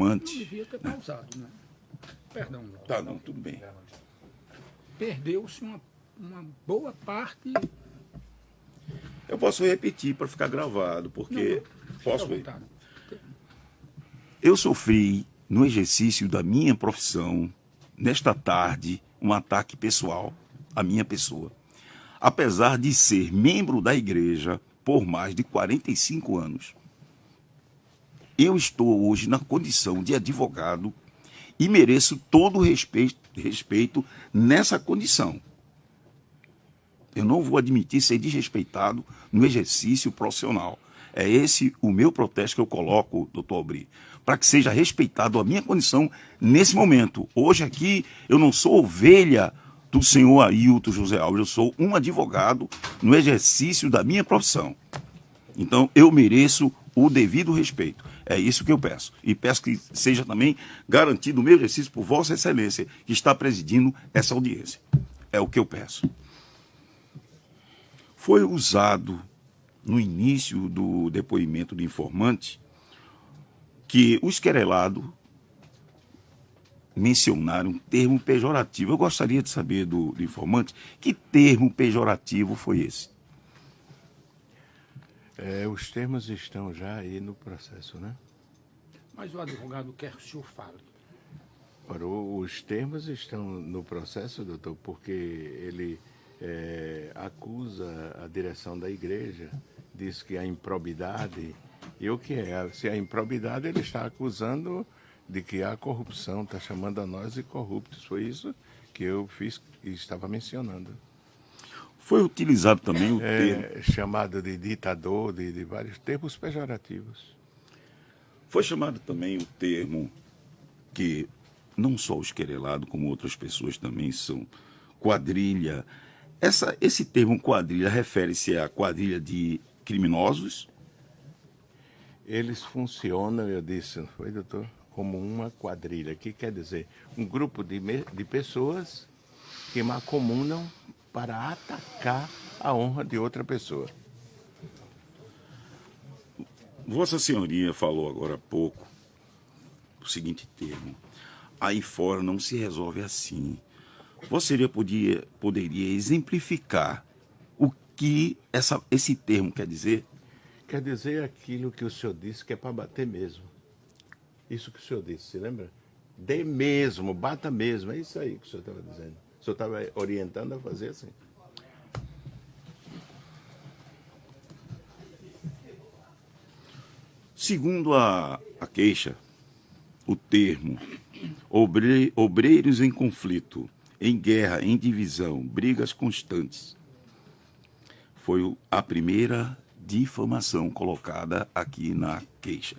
informante... Não devia ter pausado, né? Perdão. Tá, não, tudo bem. Perdeu-se uma boa parte... Eu posso repetir para ficar gravado, porque... Posso ver? Eu sofri, no exercício da minha profissão, nesta tarde, um ataque pessoal à minha pessoa. Apesar de ser membro da igreja por mais de 45 anos, eu estou hoje na condição de advogado e mereço todo o respeito nessa condição. Eu não vou admitir ser desrespeitado no exercício profissional. É esse o meu protesto que eu coloco, doutor Aubry, para que seja respeitado a minha condição nesse momento. Hoje aqui eu não sou ovelha do senhor Ailton José Alves, eu sou um advogado no exercício da minha profissão. Então eu mereço o devido respeito. É isso que eu peço. E peço que seja também garantido o meu exercício por Vossa Excelência, que está presidindo essa audiência. É o que eu peço. Foi usado no início do depoimento do informante que os querelados mencionaram um termo pejorativo. Eu gostaria de saber do informante que termo pejorativo foi esse. Os termos estão já aí no processo, né? Mas o advogado quer que o senhor fale. Ora, os termos estão no processo, doutor, porque ele acusa a direção da igreja, diz que a improbidade, e o que é? Se a improbidade, ele está acusando de que há corrupção, está chamando a nós de corruptos. Foi isso que eu fiz e estava mencionando. Foi utilizado também o termo... chamado de ditador, de vários termos pejorativos. Foi chamado também o termo que não só os querelados, como outras pessoas também são quadrilha. Esse termo quadrilha refere-se à quadrilha de criminosos? Eles funcionam, eu disse, não foi, doutor? Como uma quadrilha, que quer dizer um grupo de pessoas que macomunam para atacar a honra de outra pessoa. Vossa Senhoria falou agora há pouco o seguinte termo: aí fora não se resolve assim. Você poderia exemplificar o que esse termo quer dizer? Quer dizer aquilo que o senhor disse que é para bater mesmo. Isso que o senhor disse, se lembra? Dê mesmo, bata mesmo. É isso aí que o senhor estava dizendo. O senhor estava orientando a fazer assim. Segundo a queixa, o termo obreiros em conflito, em guerra, em divisão, brigas constantes, foi a primeira difamação colocada aqui na queixa.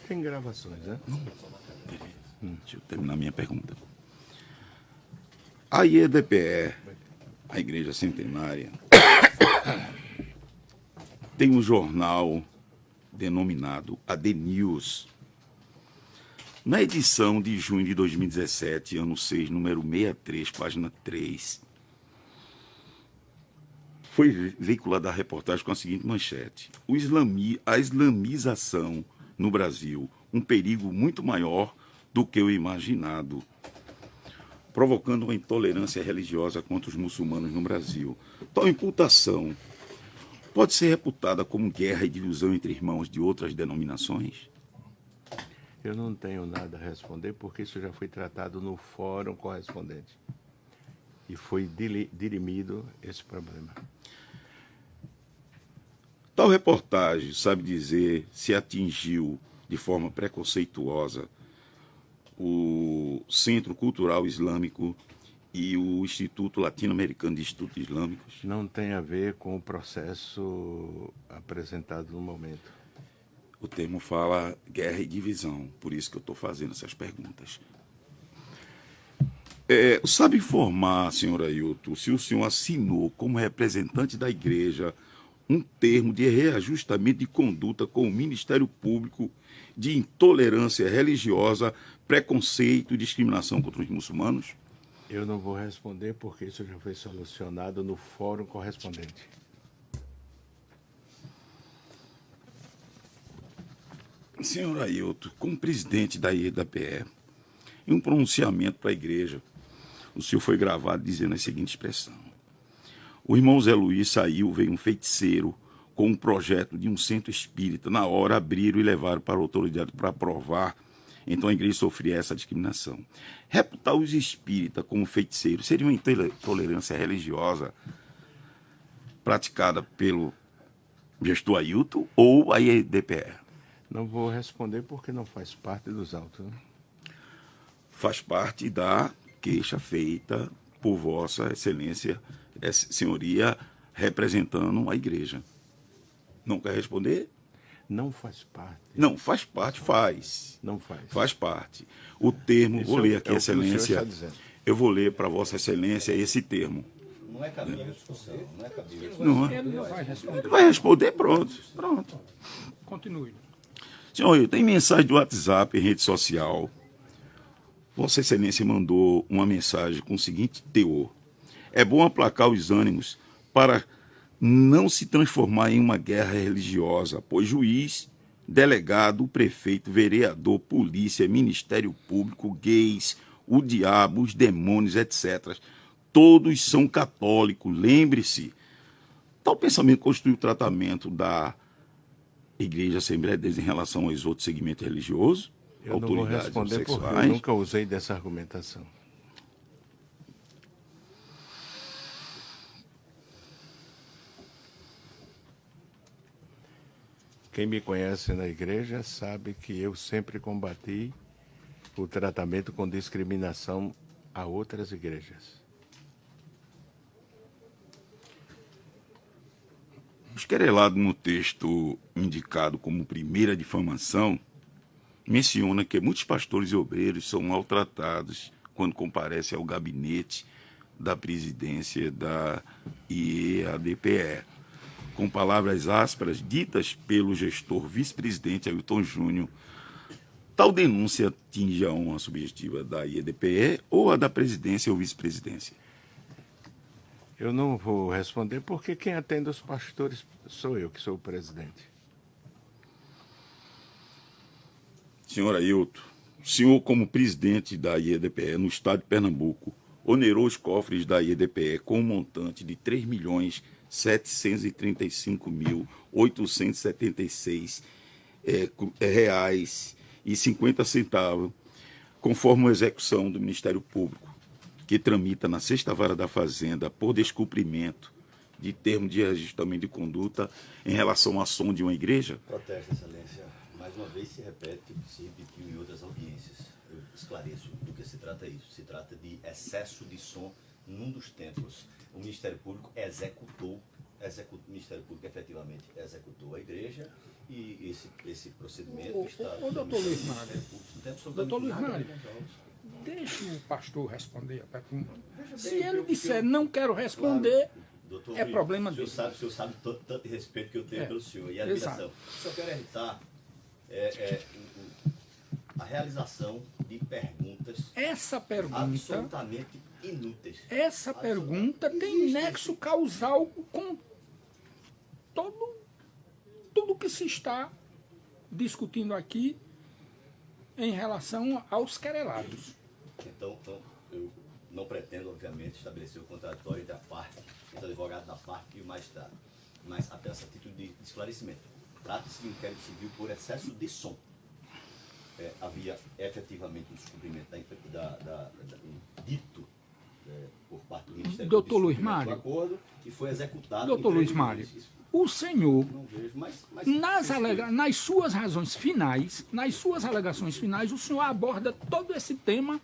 Tem gravações, né? Deixa eu terminar minha pergunta. A IEDPE, a Igreja Centenária, tem um jornal denominado AD News. Na edição de junho de 2017, ano 6, número 63, página 3, foi veiculada a reportagem com a seguinte manchete: a islamização no Brasil, um perigo muito maior do que o imaginado, provocando uma intolerância religiosa contra os muçulmanos no Brasil. Tal imputação pode ser reputada como guerra e divisão entre irmãos de outras denominações? Eu não tenho nada a responder, porque isso já foi tratado no fórum correspondente. E foi dirimido esse problema. Tal reportagem sabe dizer se atingiu de forma preconceituosa o Centro Cultural Islâmico e o Instituto Latino-Americano de Estudos Islâmicos? Não tem a ver com o processo apresentado no momento. O termo fala guerra e divisão, por isso que eu estou fazendo essas perguntas. Sabe informar, senhor Ailton, se o senhor assinou como representante da igreja um termo de reajustamento de conduta com o Ministério Público de intolerância religiosa, preconceito e discriminação contra os muçulmanos? Eu não vou responder porque isso já foi solucionado no fórum correspondente. Senhor Ailton, como presidente da IEDPE, em um pronunciamento para a igreja, o senhor foi gravado dizendo a seguinte expressão: o irmão Zé Luiz saiu, veio um feiticeiro com um projeto de um centro espírita. Na hora abriram e levaram para a autoridade para aprovar. Então a igreja sofria essa discriminação. Reputar os espíritas como feiticeiros seria uma intolerância religiosa praticada pelo gestor Ailton ou a IEDPE? Não vou responder porque não faz parte dos autos. Né? Faz parte da queixa feita por Vossa Excelência, Senhoria, representando a igreja. Não quer responder? Não faz parte. Não, faz parte, faz. Não faz. Faz parte. O termo, Isso vou ler aqui, é o que o senhor Excelência. está dizendo. Eu vou ler para Vossa Excelência esse termo. Não é cabível discussão, não é cabível discussão. Não é? Ele não vai responder. Ele vai responder, pronto. Pronto. Continue. Senhor, tem mensagem do WhatsApp, em rede social. Vossa Excelência mandou uma mensagem com o seguinte teor: é bom aplacar os ânimos para não se transformar em uma guerra religiosa, pois juiz, delegado, prefeito, vereador, polícia, ministério público, gays, o diabo, os demônios, etc. Todos são católicos, lembre-se. Tal pensamento constitui o tratamento da Igreja Assembleia de Deus em relação aos outros segmentos religiosos, Eu não vou autoridades responder porque eu sexuais. nunca usei dessa argumentação. Quem me conhece na igreja sabe que eu sempre combati o tratamento com discriminação a outras igrejas. Os querelados no texto indicado como primeira difamação menciona que muitos pastores e obreiros são maltratados quando comparecem ao gabinete da presidência da IEDPE. Com palavras ásperas ditas pelo gestor vice-presidente Ailton Júnior, tal denúncia atinge a honra subjetiva da IEDPE ou a da presidência ou vice-presidência? Eu não vou responder porque quem atende os pastores sou eu, que sou o presidente. Senhor Ailton, o senhor, como presidente da IEDPE no estado de Pernambuco, onerou os cofres da IEDPE com um montante de R$ 3.735.876 reais e 50 centavos, conforme a execução do Ministério Público, que tramita na Sexta Vara da Fazenda por descumprimento de termo de ajustamento de conduta em relação à ação de uma igreja? Protesto, Excelência. Mais uma vez se repete o que se repetiu em outras audiências. Eu esclareço do que se trata isso. Se trata de excesso de som num dos templos. O Ministério Público executou, o Ministério Público efetivamente executou a igreja e esse procedimento está... Doutor Luiz Mário. Doutor Luiz Mário, deixa o pastor responder a pergunta. Se ele disser não quero responder, Doutor, é problema dele. O senhor sabe tanto respeito que eu tenho pelo senhor e a Exato. admiração. Só quero evitar a realização de perguntas Essa pergunta absolutamente inúteis. Essa pergunta tem nexo causal com tudo que se está discutindo aqui em relação aos querelados. Então, eu não pretendo, obviamente, estabelecer o contraditório entre a parte, entre o advogado da parte e o magistrado. Mas apenas a título de esclarecimento. Trata-se de um inquérito civil por excesso de som. Havia efetivamente um descumprimento dito por parte do Ministério Doutor Público Luiz do Mário. acordo e foi executado. Doutor em Luiz 3 Mário, meses. o senhor, Não vejo, mas nas suas razões finais, nas suas alegações finais, o senhor aborda todo esse tema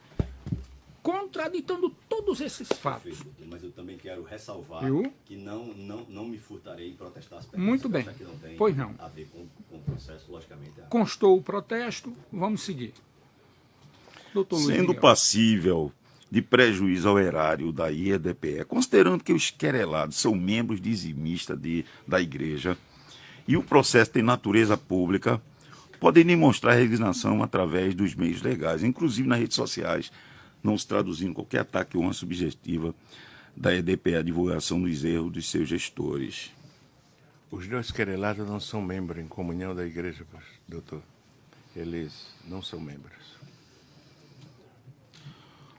contraditando todos esses fatos. Perfeito, mas eu também quero ressalvar Viu? que não me furtarei em protestar as perguntas. Muito bem. Que não tem Pois não. a ver com o processo, logicamente. Constou o protesto, vamos seguir. Doutor Luiz Sendo Miguel. passível de prejuízo ao erário da IEDPE, considerando que os querelados são membros dizimistas da igreja e o processo tem natureza pública, podem demonstrar a resignação através dos meios legais, inclusive nas redes sociais, não se traduzindo qualquer ataque ou uma subjetiva da IEDPE à divulgação dos erros dos seus gestores. Os dois querelados não são membros em comunhão da igreja, doutor. Eles não são membros.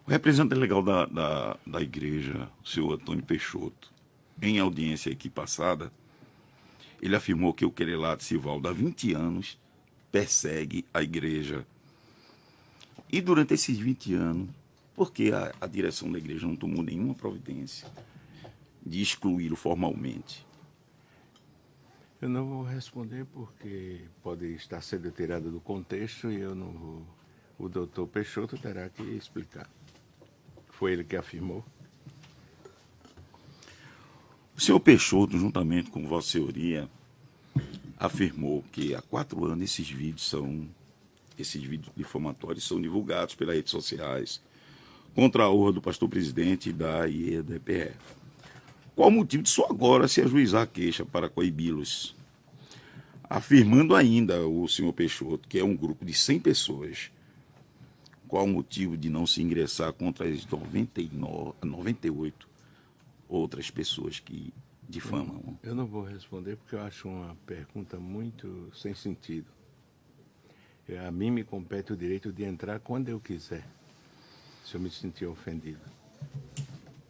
O representante legal da igreja, o senhor Antônio Peixoto, em audiência aqui passada, ele afirmou que o querelato Sivaldo, há 20 anos, persegue a igreja. E durante esses 20 anos, por que a direção da igreja não tomou nenhuma providência de excluí-lo formalmente? Eu não vou responder porque pode estar sendo tirado do contexto e eu não vou. O doutor Peixoto terá que explicar. Foi ele que afirmou. O senhor Peixoto, juntamente com Vossa Senhoria, afirmou que há 4 anos esses vídeos difamatórios são divulgados pelas redes sociais contra a honra do pastor presidente da IEDPE. Qual o motivo de só agora se ajuizar a queixa para coibi-los? Afirmando ainda o senhor Peixoto que é um grupo de 100 pessoas. Qual o motivo de não se ingressar contra as 98 outras pessoas que difamam? Eu não vou responder porque eu acho uma pergunta muito sem sentido. A mim me compete o direito de entrar quando eu quiser, se eu me sentir ofendido.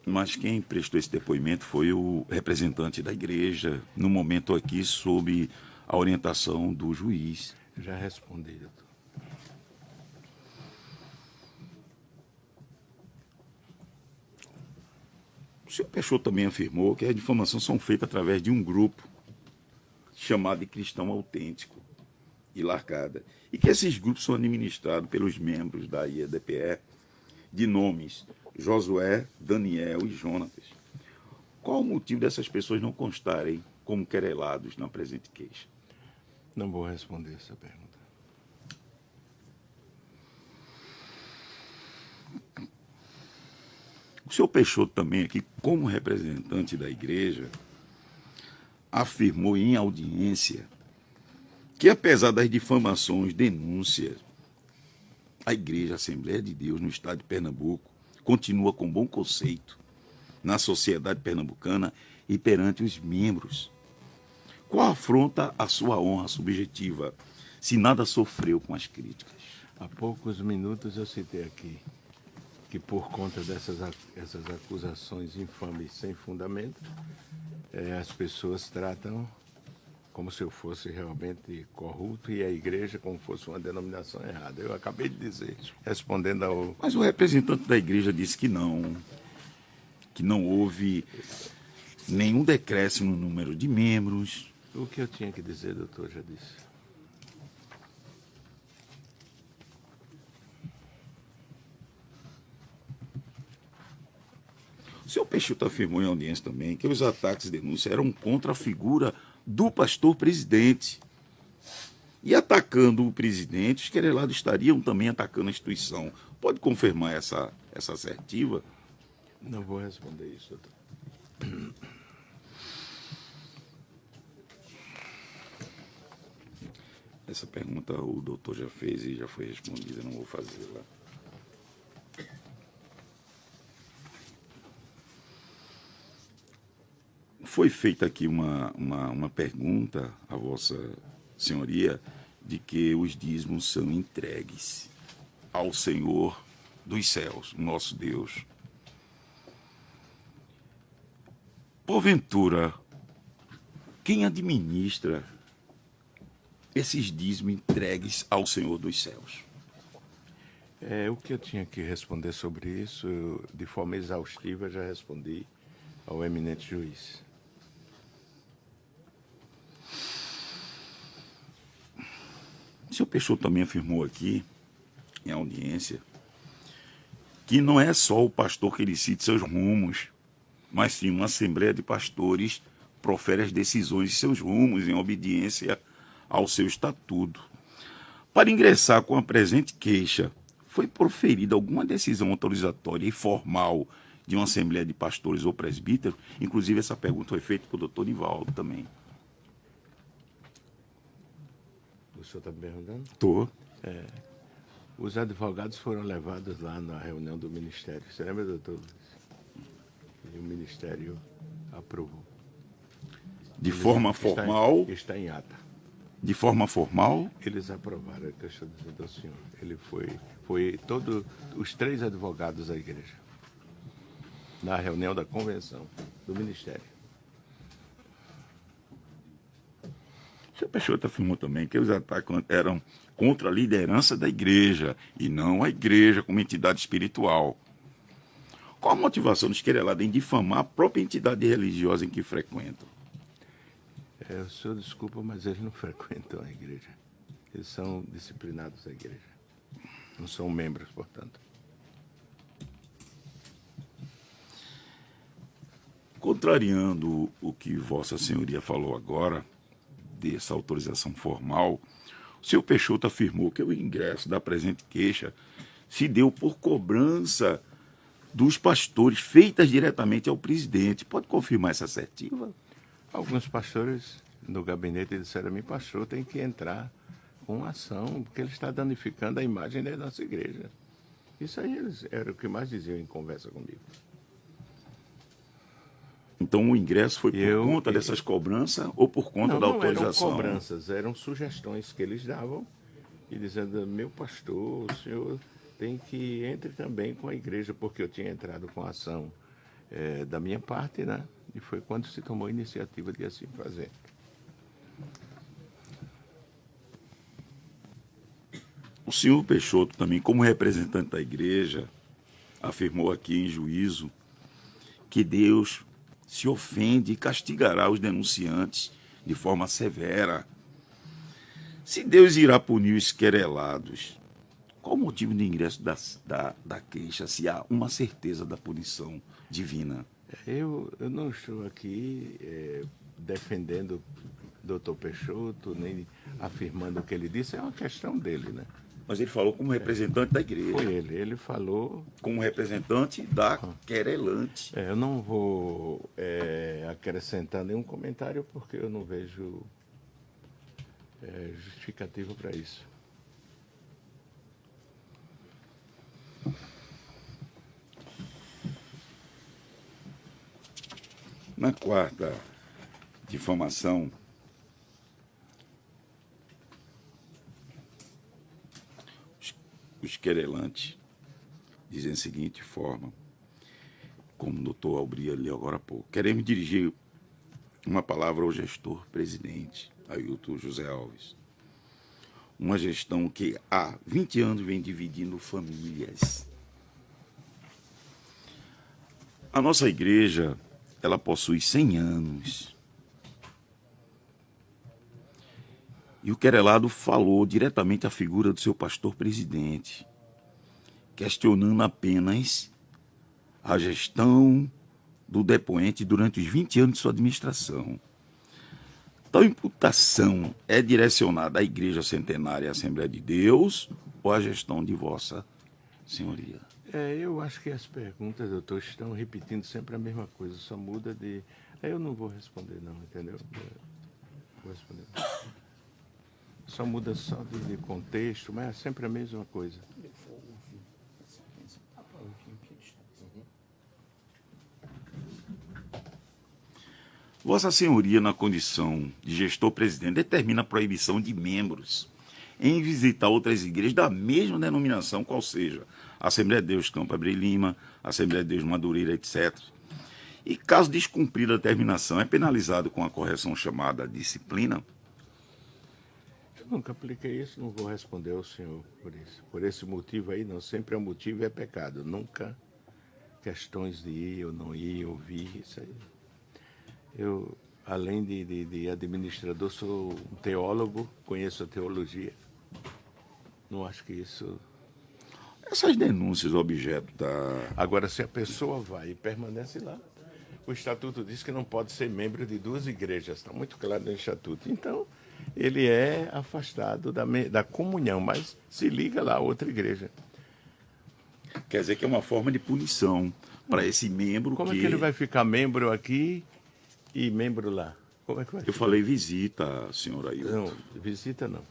Mas quem prestou esse depoimento foi o representante da igreja, no momento aqui, sob a orientação do juiz. Já respondi, doutor. O senhor Peixoto também afirmou que as difamações são feitas através de um grupo chamado de Cristão Autêntico e Largada, e que esses grupos são administrados pelos membros da IEDPE de nomes Josué, Daniel e Jonatas. Qual o motivo dessas pessoas não constarem como querelados na presente queixa? Não vou responder essa pergunta. O senhor Peixoto também aqui, como representante da igreja, afirmou em audiência que, apesar das difamações, denúncias, a Igreja Assembleia de Deus no estado de Pernambuco continua com bom conceito na sociedade pernambucana e perante os membros. Qual afronta a sua honra subjetiva, se nada sofreu com as críticas? Há poucos minutos eu citei aqui que por conta essas acusações infames sem fundamento, as pessoas tratam como se eu fosse realmente corrupto e a igreja como fosse uma denominação errada. Eu acabei de dizer, respondendo ao... Mas o representante da igreja disse que não houve nenhum decréscimo no número de membros. O que eu tinha que dizer, doutor, já disse. O senhor Peixoto afirmou em audiência também que os ataques e denúncias eram contra a figura do pastor presidente. E atacando o presidente, os querelados estariam também atacando a instituição. Pode confirmar essa assertiva? Não vou responder isso, doutor. Essa pergunta o doutor já fez e já foi respondida, não vou fazer lá. Foi feita aqui uma pergunta à Vossa Senhoria de que os dízimos são entregues ao Senhor dos céus, nosso Deus. Porventura, quem administra esses dízimos entregues ao Senhor dos céus? O que eu tinha que responder sobre isso, eu, de forma exaustiva, já respondi ao eminente juiz. O senhor Peixoto também afirmou aqui, em audiência, que não é só o pastor que decide seus rumos, mas sim uma assembleia de pastores profere as decisões de seus rumos em obediência ao seu estatuto. Para ingressar com a presente queixa, foi proferida alguma decisão autorizatória e formal de uma assembleia de pastores ou presbíteros? Inclusive, essa pergunta foi feita pelo doutor Nivaldo também. O senhor está me perguntando? Estou. Os advogados foram levados lá na reunião do Ministério. Você lembra, doutor? E o Ministério aprovou. De forma formal. Está em ata. de forma formal? Eles aprovaram, deixa eu dizer ao senhor. Ele foi todos os 3 advogados da igreja, na reunião da convenção do ministério. O senhor Peixoto afirmou também que os ataques eram contra a liderança da igreja e não a igreja como entidade espiritual. Qual a motivação dos querelados em difamar a própria entidade religiosa em que frequentam? O senhor desculpa, mas eles não frequentam a igreja. Eles são disciplinados da igreja. Não são membros, portanto. Contrariando o que Vossa Senhoria falou agora, dessa autorização formal, o senhor Peixoto afirmou que o ingresso da presente queixa se deu por cobrança dos pastores, feitas diretamente ao presidente. Pode confirmar essa assertiva? Alguns pastores no gabinete disseram a mim, pastor, tem que entrar com ação, porque ele está danificando a imagem da nossa igreja. Isso aí era o que mais diziam em conversa comigo. Então o ingresso foi por conta dessas cobranças ou por conta da autorização? Não eram cobranças, eram sugestões que eles davam e dizendo, meu pastor, o senhor tem que entre também com a igreja, porque eu tinha entrado com a ação da minha parte, né? E foi quando se tomou a iniciativa de assim fazer. O senhor Peixoto também, como representante da igreja, afirmou aqui em juízo que Deus se ofende e castigará os denunciantes de forma severa. Se Deus irá punir os querelados, qual o motivo de ingresso da queixa, se há uma certeza da punição divina? Eu não estou aqui defendendo o doutor Peixoto, nem afirmando o que ele disse, é uma questão dele, né? Mas ele falou como representante da igreja. Foi ele falou... Como representante da querelante. Eu não vou acrescentar nenhum comentário, porque eu não vejo justificativa para isso. Na quarta difamação, os querelantes dizem da seguinte forma, como o doutor Albria leu agora há pouco: queremos dirigir uma palavra ao gestor presidente, Ailton José Alves. Uma gestão que há 20 anos vem dividindo famílias. A nossa igreja, ela possui 100 anos. E o querelado falou diretamente à figura do seu pastor presidente, questionando apenas a gestão do depoente durante os 20 anos de sua administração. Tal imputação é direcionada à Igreja Centenária e à Assembleia de Deus ou à gestão de Vossa Senhoria? Eu acho que as perguntas, doutor, estão repetindo sempre a mesma coisa, só muda de... Eu não vou responder não, entendeu? Vou responder. Só muda só de contexto, mas é sempre a mesma coisa. Vossa Senhoria, na condição de gestor-presidente, determina a proibição de membros em visitar outras igrejas da mesma denominação, qual seja a Assembleia de Deus Campo Abreu Lima, Assembleia de Deus Madureira, etc. E caso descumprir a determinação, é penalizado com a correção chamada disciplina? Eu nunca apliquei isso, não vou responder ao senhor por isso. Por esse motivo aí, não. Sempre é motivo e é pecado. Nunca questões de ir ou não ir, ouvir, isso aí. Eu, além de administrador, sou um teólogo, conheço a teologia. Não acho que isso... Essas denúncias, objeto da... Agora, se a pessoa vai e permanece lá, o Estatuto diz que não pode ser membro de 2 igrejas, está muito claro no Estatuto. Então, ele é afastado da comunhão, mas se liga lá a outra igreja. Quer dizer que é uma forma de punição para esse membro. Como é que ele vai ficar membro aqui e membro lá? Como é que vai Eu ficar? falei visita, senhor Ailton. Não, visita não.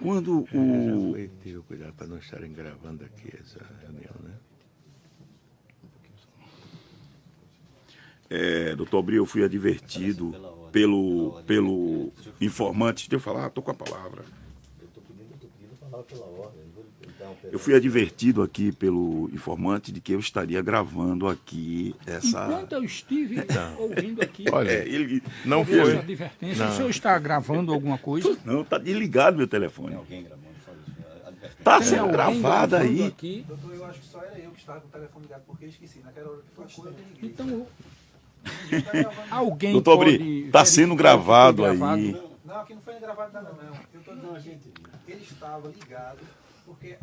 Quando o... Eu tive cuidado para não estarem gravando aqui essa reunião, né? Doutor Abreu, eu fui advertido pelo informante. Deixa eu falar, estou com a palavra. Eu estou pedindo falar pela ordem. Eu fui advertido aqui pelo informante de que eu estaria gravando aqui essa... Enquanto eu estive ouvindo aqui, Olha, ele... não essa foi. advertência, o senhor está gravando alguma coisa? Não, está desligado meu telefone. Alguém gravando, só isso. Advertência. Está Tem sendo alguém gravado gravando aí. aqui? Doutor, eu acho que só era eu que estava com o telefone ligado, porque eu esqueci. Naquela hora que tocou, eu desliguei. Então, Tá gravando. alguém Doutor pode Abreu, está sendo verificar que gravado foi aí. Não, aqui não foi gravado nada, não. Eu tô dizendo que ele estava ligado, porque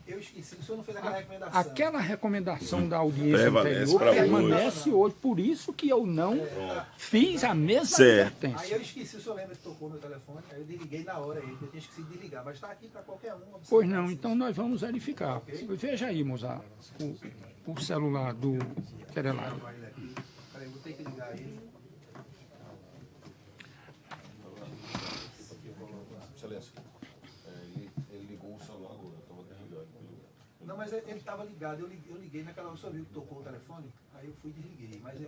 eu esqueci. O senhor não fez aquela recomendação. Aquela recomendação da audiência Prevalece anterior pra permanece hoje. Por isso que eu não fiz a mesma Certo. Aí advertência. eu esqueci, o senhor lembra que tocou meu telefone? Aí eu desliguei na hora ele, eu tinha esquecido de ligar, mas está aqui para qualquer um. Pois não, então nós vamos verificar. Veja aí, Mozart, o celular do Querelado. Peraí, vou ter que ligar ele. Excelência, ele ligou o celular agora, estava desligado. Não, mas ele estava ligado, eu liguei naquela hora, o senhor viu que tocou o telefone? Aí eu fui e desliguei, mas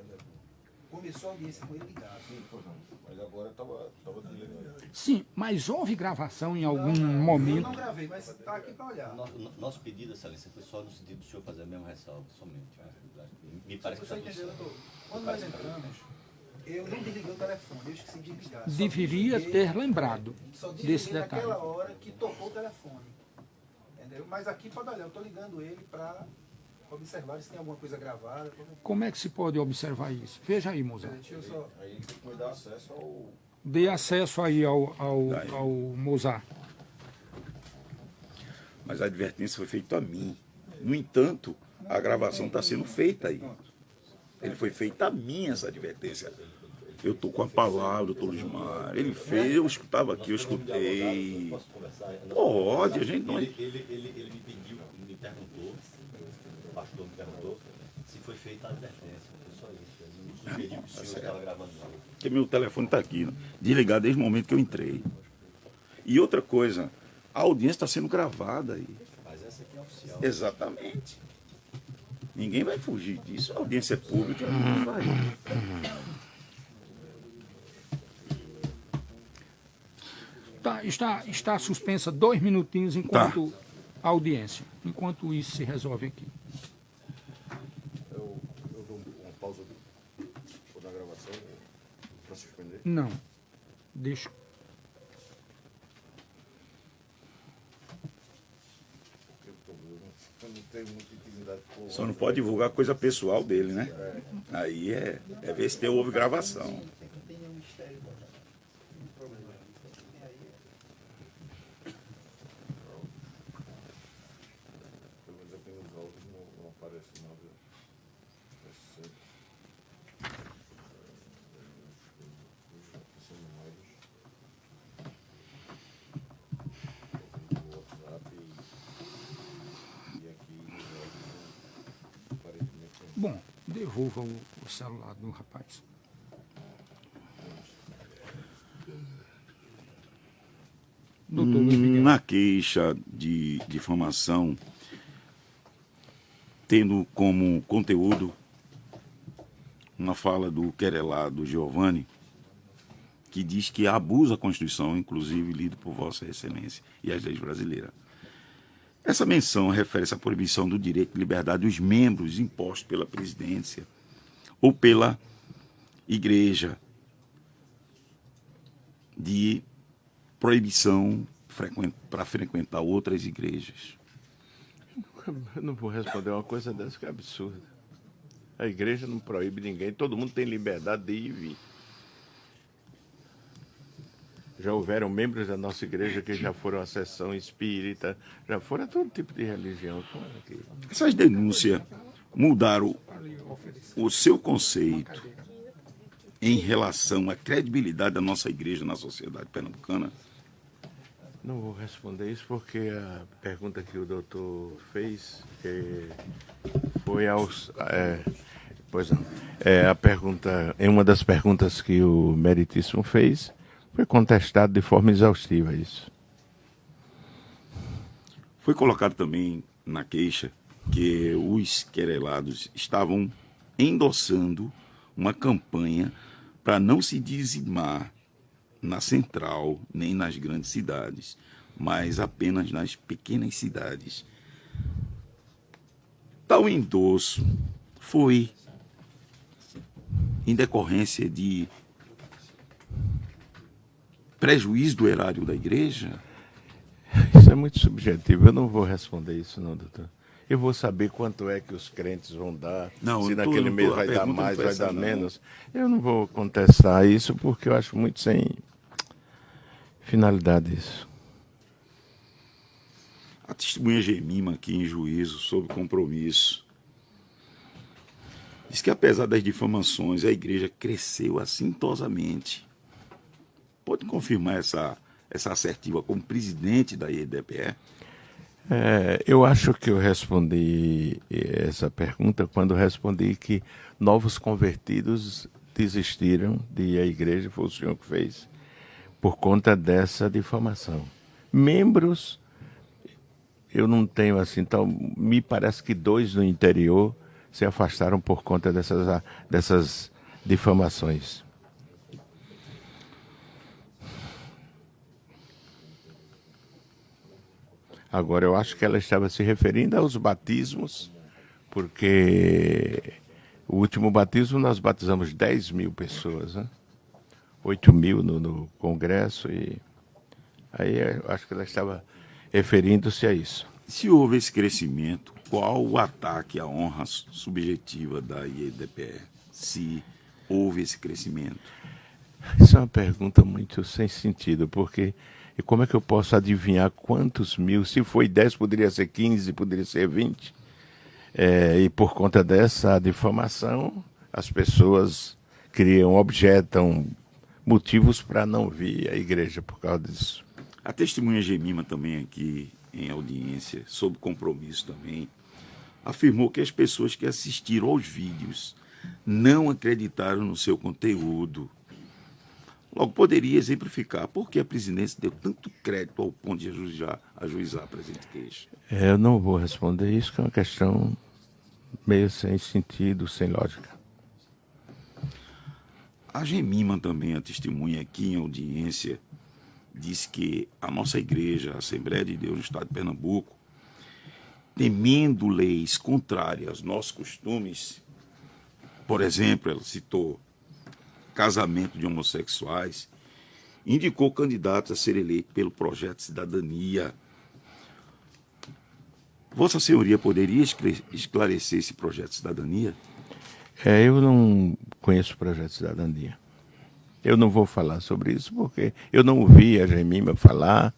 começou a audiência com ele ligado. Sim, pois não. Mas agora estava desligado. Sim, mas houve gravação em algum Eu momento. não gravei, mas está aqui para olhar. Nosso pedido, Excelência, foi só no sentido do senhor fazer a mesma ressalva, somente. Me parece que Você está entendeu, doutor? Quando nós entramos, eu não desliguei o telefone, eu esqueci de ligar. Só Deveria desliguei- ter lembrado Só desse desliguei detalhe. naquela hora que tocou o telefone. Entendeu? Mas aqui pode olhar, eu estou ligando ele para observar se tem alguma coisa gravada. Como é que se pode observar isso? Veja aí, Mozart. Deixa eu só. Aí ele tem que me dar acesso ao... Dê acesso aí ao Mozart. Mas a advertência foi feita a mim. No entanto, a gravação está sendo feita aí. Ele foi feita a mim essa advertência. Eu estou com a palavra, doutor Luismar. Ele fez, eu escutava aqui, eu escutei. Posso conversar? Pode, a gente não... Ele me pediu, me perguntou, o pastor me perguntou, se foi feita a advertência. Foi só isso. Ele não sugeriu que o senhor estava gravando não. Porque meu telefone está aqui, né? Desligado desde o momento que eu entrei. E outra coisa, a audiência está sendo gravada aí. Mas essa aqui é oficial. Exatamente. Ninguém vai fugir disso. A audiência é pública, ninguém vai. Está suspensa 2 minutinhos enquanto a audiência. Enquanto isso se resolve aqui. Eu dou uma pausa na gravação para suspender. Não. Deixa. Eu não tenho muita intimidade com... Só não pode divulgar coisa pessoal dele, né? Aí é ver se houve gravação. Pelo menos aqui nos autos não aparece nada. São imagens. No WhatsApp e aqui nos autos aparentemente não. Bom, devolva o celular do rapaz. Doutor Luiz Miguel. Na queixa de difamação, tendo como conteúdo uma fala do querelado Giovanni, que diz que abusa a Constituição, inclusive lido por Vossa Excelência e as leis brasileiras. Essa menção refere-se à proibição do direito de liberdade dos membros impostos pela presidência ou pela igreja, de proibição para frequentar outras igrejas. Eu não vou responder uma coisa dessa que é absurda. A igreja não proíbe ninguém, todo mundo tem liberdade de ir e vir. Já houveram membros da nossa igreja que já foram à sessão espírita, já foram a todo tipo de religião. Essas denúncias mudaram o seu conceito em relação à credibilidade da nossa igreja na sociedade pernambucana? Não vou responder isso porque a pergunta que o doutor fez foi aos... pois não. A pergunta, em uma das perguntas que o Meritíssimo fez, foi contestado de forma exaustiva isso. Foi colocado também na queixa que os querelados estavam endossando uma campanha para não se dizimar na central nem nas grandes cidades, mas apenas nas pequenas cidades. Tal endosso foi em decorrência de prejuízo do erário da igreja? Isso é muito subjetivo, eu não vou responder isso não, doutor. Eu vou saber quanto é que os crentes vão dar, Não, se não tô- naquele não tô- mês a vai dar pergunta não mais, foi vai essa, dar não. menos. Eu não vou contestar isso porque eu acho muito sem finalidade isso. A testemunha Gemima aqui em juízo, sob compromisso, diz que apesar das difamações, a igreja cresceu assintosamente. Pode confirmar essa assertiva como presidente da IEDPE? Eu acho que eu respondi essa pergunta quando respondi que novos convertidos desistiram de ir à igreja, foi o senhor que fez, por conta dessa difamação. Membros, eu não tenho assim, então me parece que 2 no interior se afastaram por conta dessas difamações. Agora, eu acho que ela estava se referindo aos batismos, porque o último batismo nós batizamos 10.000 pessoas, né? 8.000 no congresso, e aí eu acho que ela estava referindo-se a isso. Se houve esse crescimento, qual o ataque à honra subjetiva da IEDPE? Se houve esse crescimento? Isso é uma pergunta muito sem sentido, porque e como é que eu posso adivinhar quantos mil? Se foi 10, poderia ser 15, poderia ser 20. E por conta dessa difamação, as pessoas criam, objetam motivos para não vir à igreja por causa disso. A testemunha Gemima também aqui em audiência, sob compromisso também, afirmou que as pessoas que assistiram aos vídeos não acreditaram no seu conteúdo. Logo, poderia exemplificar por que a presidência deu tanto crédito ao ponto de ajuizar a presente queixa. Eu não vou responder isso, que é uma questão meio sem sentido, sem lógica. A Gemima também, a testemunha aqui em audiência, disse que a nossa igreja, a Assembleia de Deus no estado de Pernambuco, temendo leis contrárias aos nossos costumes, por exemplo, ela citou casamento de homossexuais, indicou candidatos a ser eleito pelo projeto de cidadania. Vossa Senhoria poderia esclarecer esse projeto de cidadania? Eu não conheço o projeto de cidadania. Eu não vou falar sobre isso porque eu não ouvi a Gemima falar,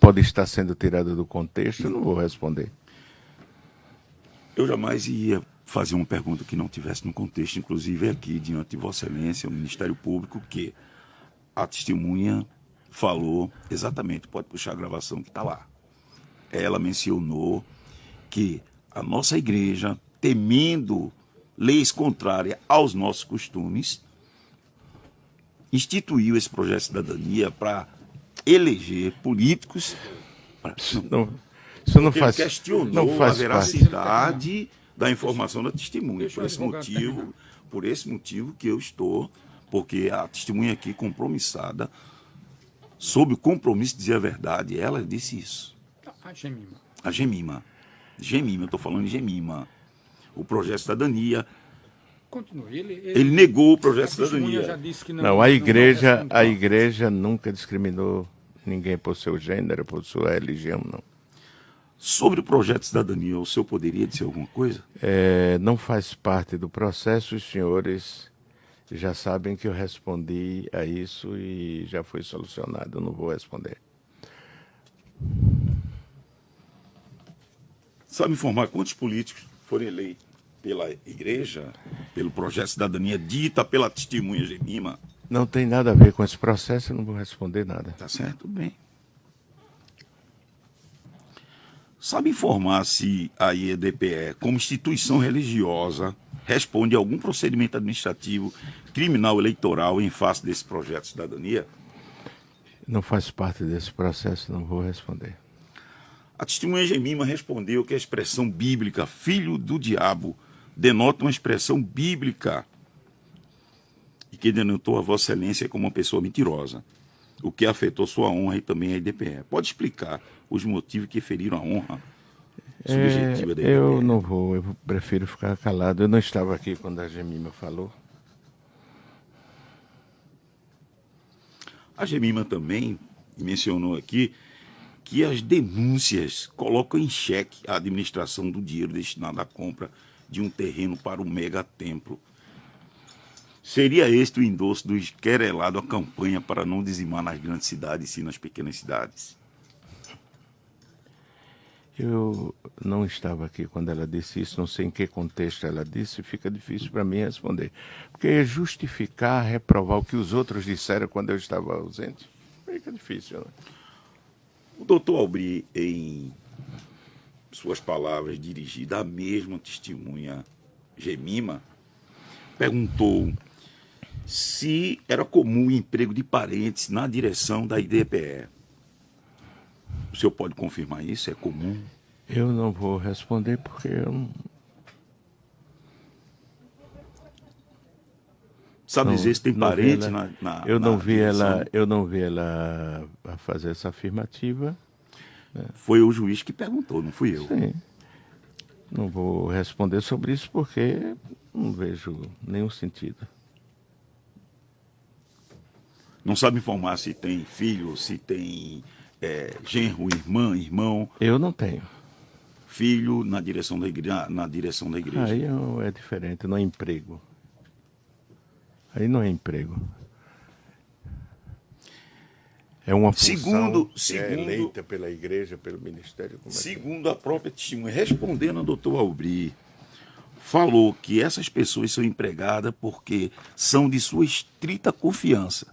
pode estar sendo tirada do contexto, eu não vou responder. Eu jamais ia fazer uma pergunta que não tivesse no contexto, inclusive aqui, diante de Vossa Excelência, o Ministério Público, que a testemunha falou exatamente, pode puxar a gravação que está lá. Ela mencionou que a nossa igreja, temendo leis contrárias aos nossos costumes, instituiu esse projeto de cidadania para eleger políticos. Isso não Porque faz, ele questionou não faz a parte. veracidade da informação da testemunha. Deixa o advogado Por esse motivo que eu estou, porque a testemunha aqui compromissada, sob o compromisso de dizer a verdade, ela disse isso. A Gemima. A Gemima. Gemima, eu estou falando de Gemima. O projeto de cidadania, Continue. ele negou o projeto de a testemunha já cidadania. disse que Não, a igreja, responde. a igreja nunca discriminou ninguém por seu gênero, por sua religião, não. Sobre o projeto de cidadania, o senhor poderia dizer alguma coisa? Não faz parte do processo, os senhores já sabem que eu respondi a isso e já foi solucionado, eu não vou responder. Sabe informar quantos políticos foram eleitos pela igreja, pelo projeto de cidadania dita pela testemunha Gemima? Não tem nada a ver com esse processo, eu não vou responder nada. Tá certo? Tudo bem. Sabe informar se a IEDPE, como instituição religiosa, responde a algum procedimento administrativo, criminal, eleitoral em face desse projeto de cidadania? Não faz parte desse processo, não vou responder. A testemunha Gemima respondeu que a expressão bíblica filho do diabo denota uma expressão bíblica e que denotou a Vossa Excelência como uma pessoa mentirosa, o que afetou sua honra e também a IDPE. Pode explicar os motivos que feriram a honra subjetiva da IDPE? Eu não vou, eu prefiro ficar calado. Eu não estava aqui quando a Gemima falou. A Gemima também mencionou aqui que as denúncias colocam em xeque a administração do dinheiro destinado à compra de um terreno para o megatemplo. Seria este o endosso do esquerelado à campanha para não dizimar nas grandes cidades e sim nas pequenas cidades? Eu não estava aqui quando ela disse isso, não sei em que contexto ela disse, fica difícil para mim responder. Porque justificar, reprovar o que os outros disseram quando eu estava ausente, fica difícil, né? O doutor Aubry, em suas palavras dirigidas à mesma testemunha Gemima, perguntou se era comum o emprego de parentes na direção da IDPE. O senhor pode confirmar isso? É comum? Eu não vou responder porque eu não... Sabe dizer se tem parente Eu não vi direção? ela a fazer essa afirmativa. Foi o juiz que perguntou, não fui eu. Sim. Não vou responder sobre isso porque não vejo nenhum sentido. Não sabe informar se tem filho, se tem genro, irmão, Eu não tenho. filho na direção da igreja. Aí é diferente, não é emprego. Aí não é emprego. É uma função que é eleita pela igreja, pelo ministério. Segundo a própria testemunha, respondendo ao doutor Aubry, falou que essas pessoas são empregadas porque são de sua estrita confiança.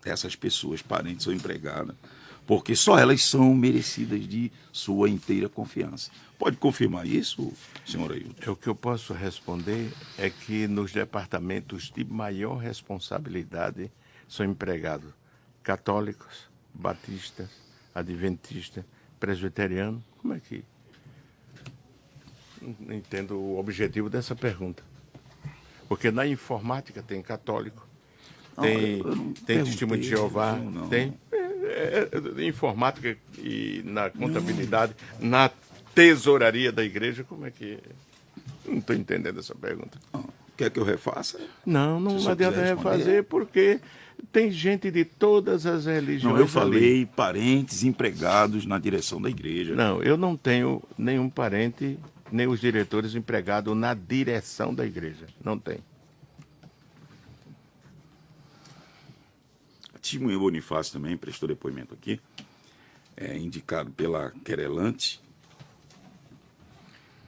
Essas pessoas, parentes, são empregadas porque só elas são merecidas de sua inteira confiança. Pode confirmar isso, senhor Ailton? O que eu posso responder é que nos departamentos de maior responsabilidade são empregados católicos, batistas, adventistas, presbiterianos. Como é que... Não entendo o objetivo dessa pergunta. Porque na informática tem católico, tem testemunho de Jeová, não. tem informática e na contabilidade, na tesouraria da igreja, como é que... Não estou entendendo essa pergunta. Quer que eu refaça? Não Se o senhor adianta quiser responder. refazer, porque tem gente de todas as religiões. Não, eu falei ali. parentes empregados na direção da igreja. Não, eu não tenho nenhum parente, nem os diretores empregados na direção da igreja. Não tem. A testemunha Bonifácio também prestou depoimento aqui, indicado pela querelante,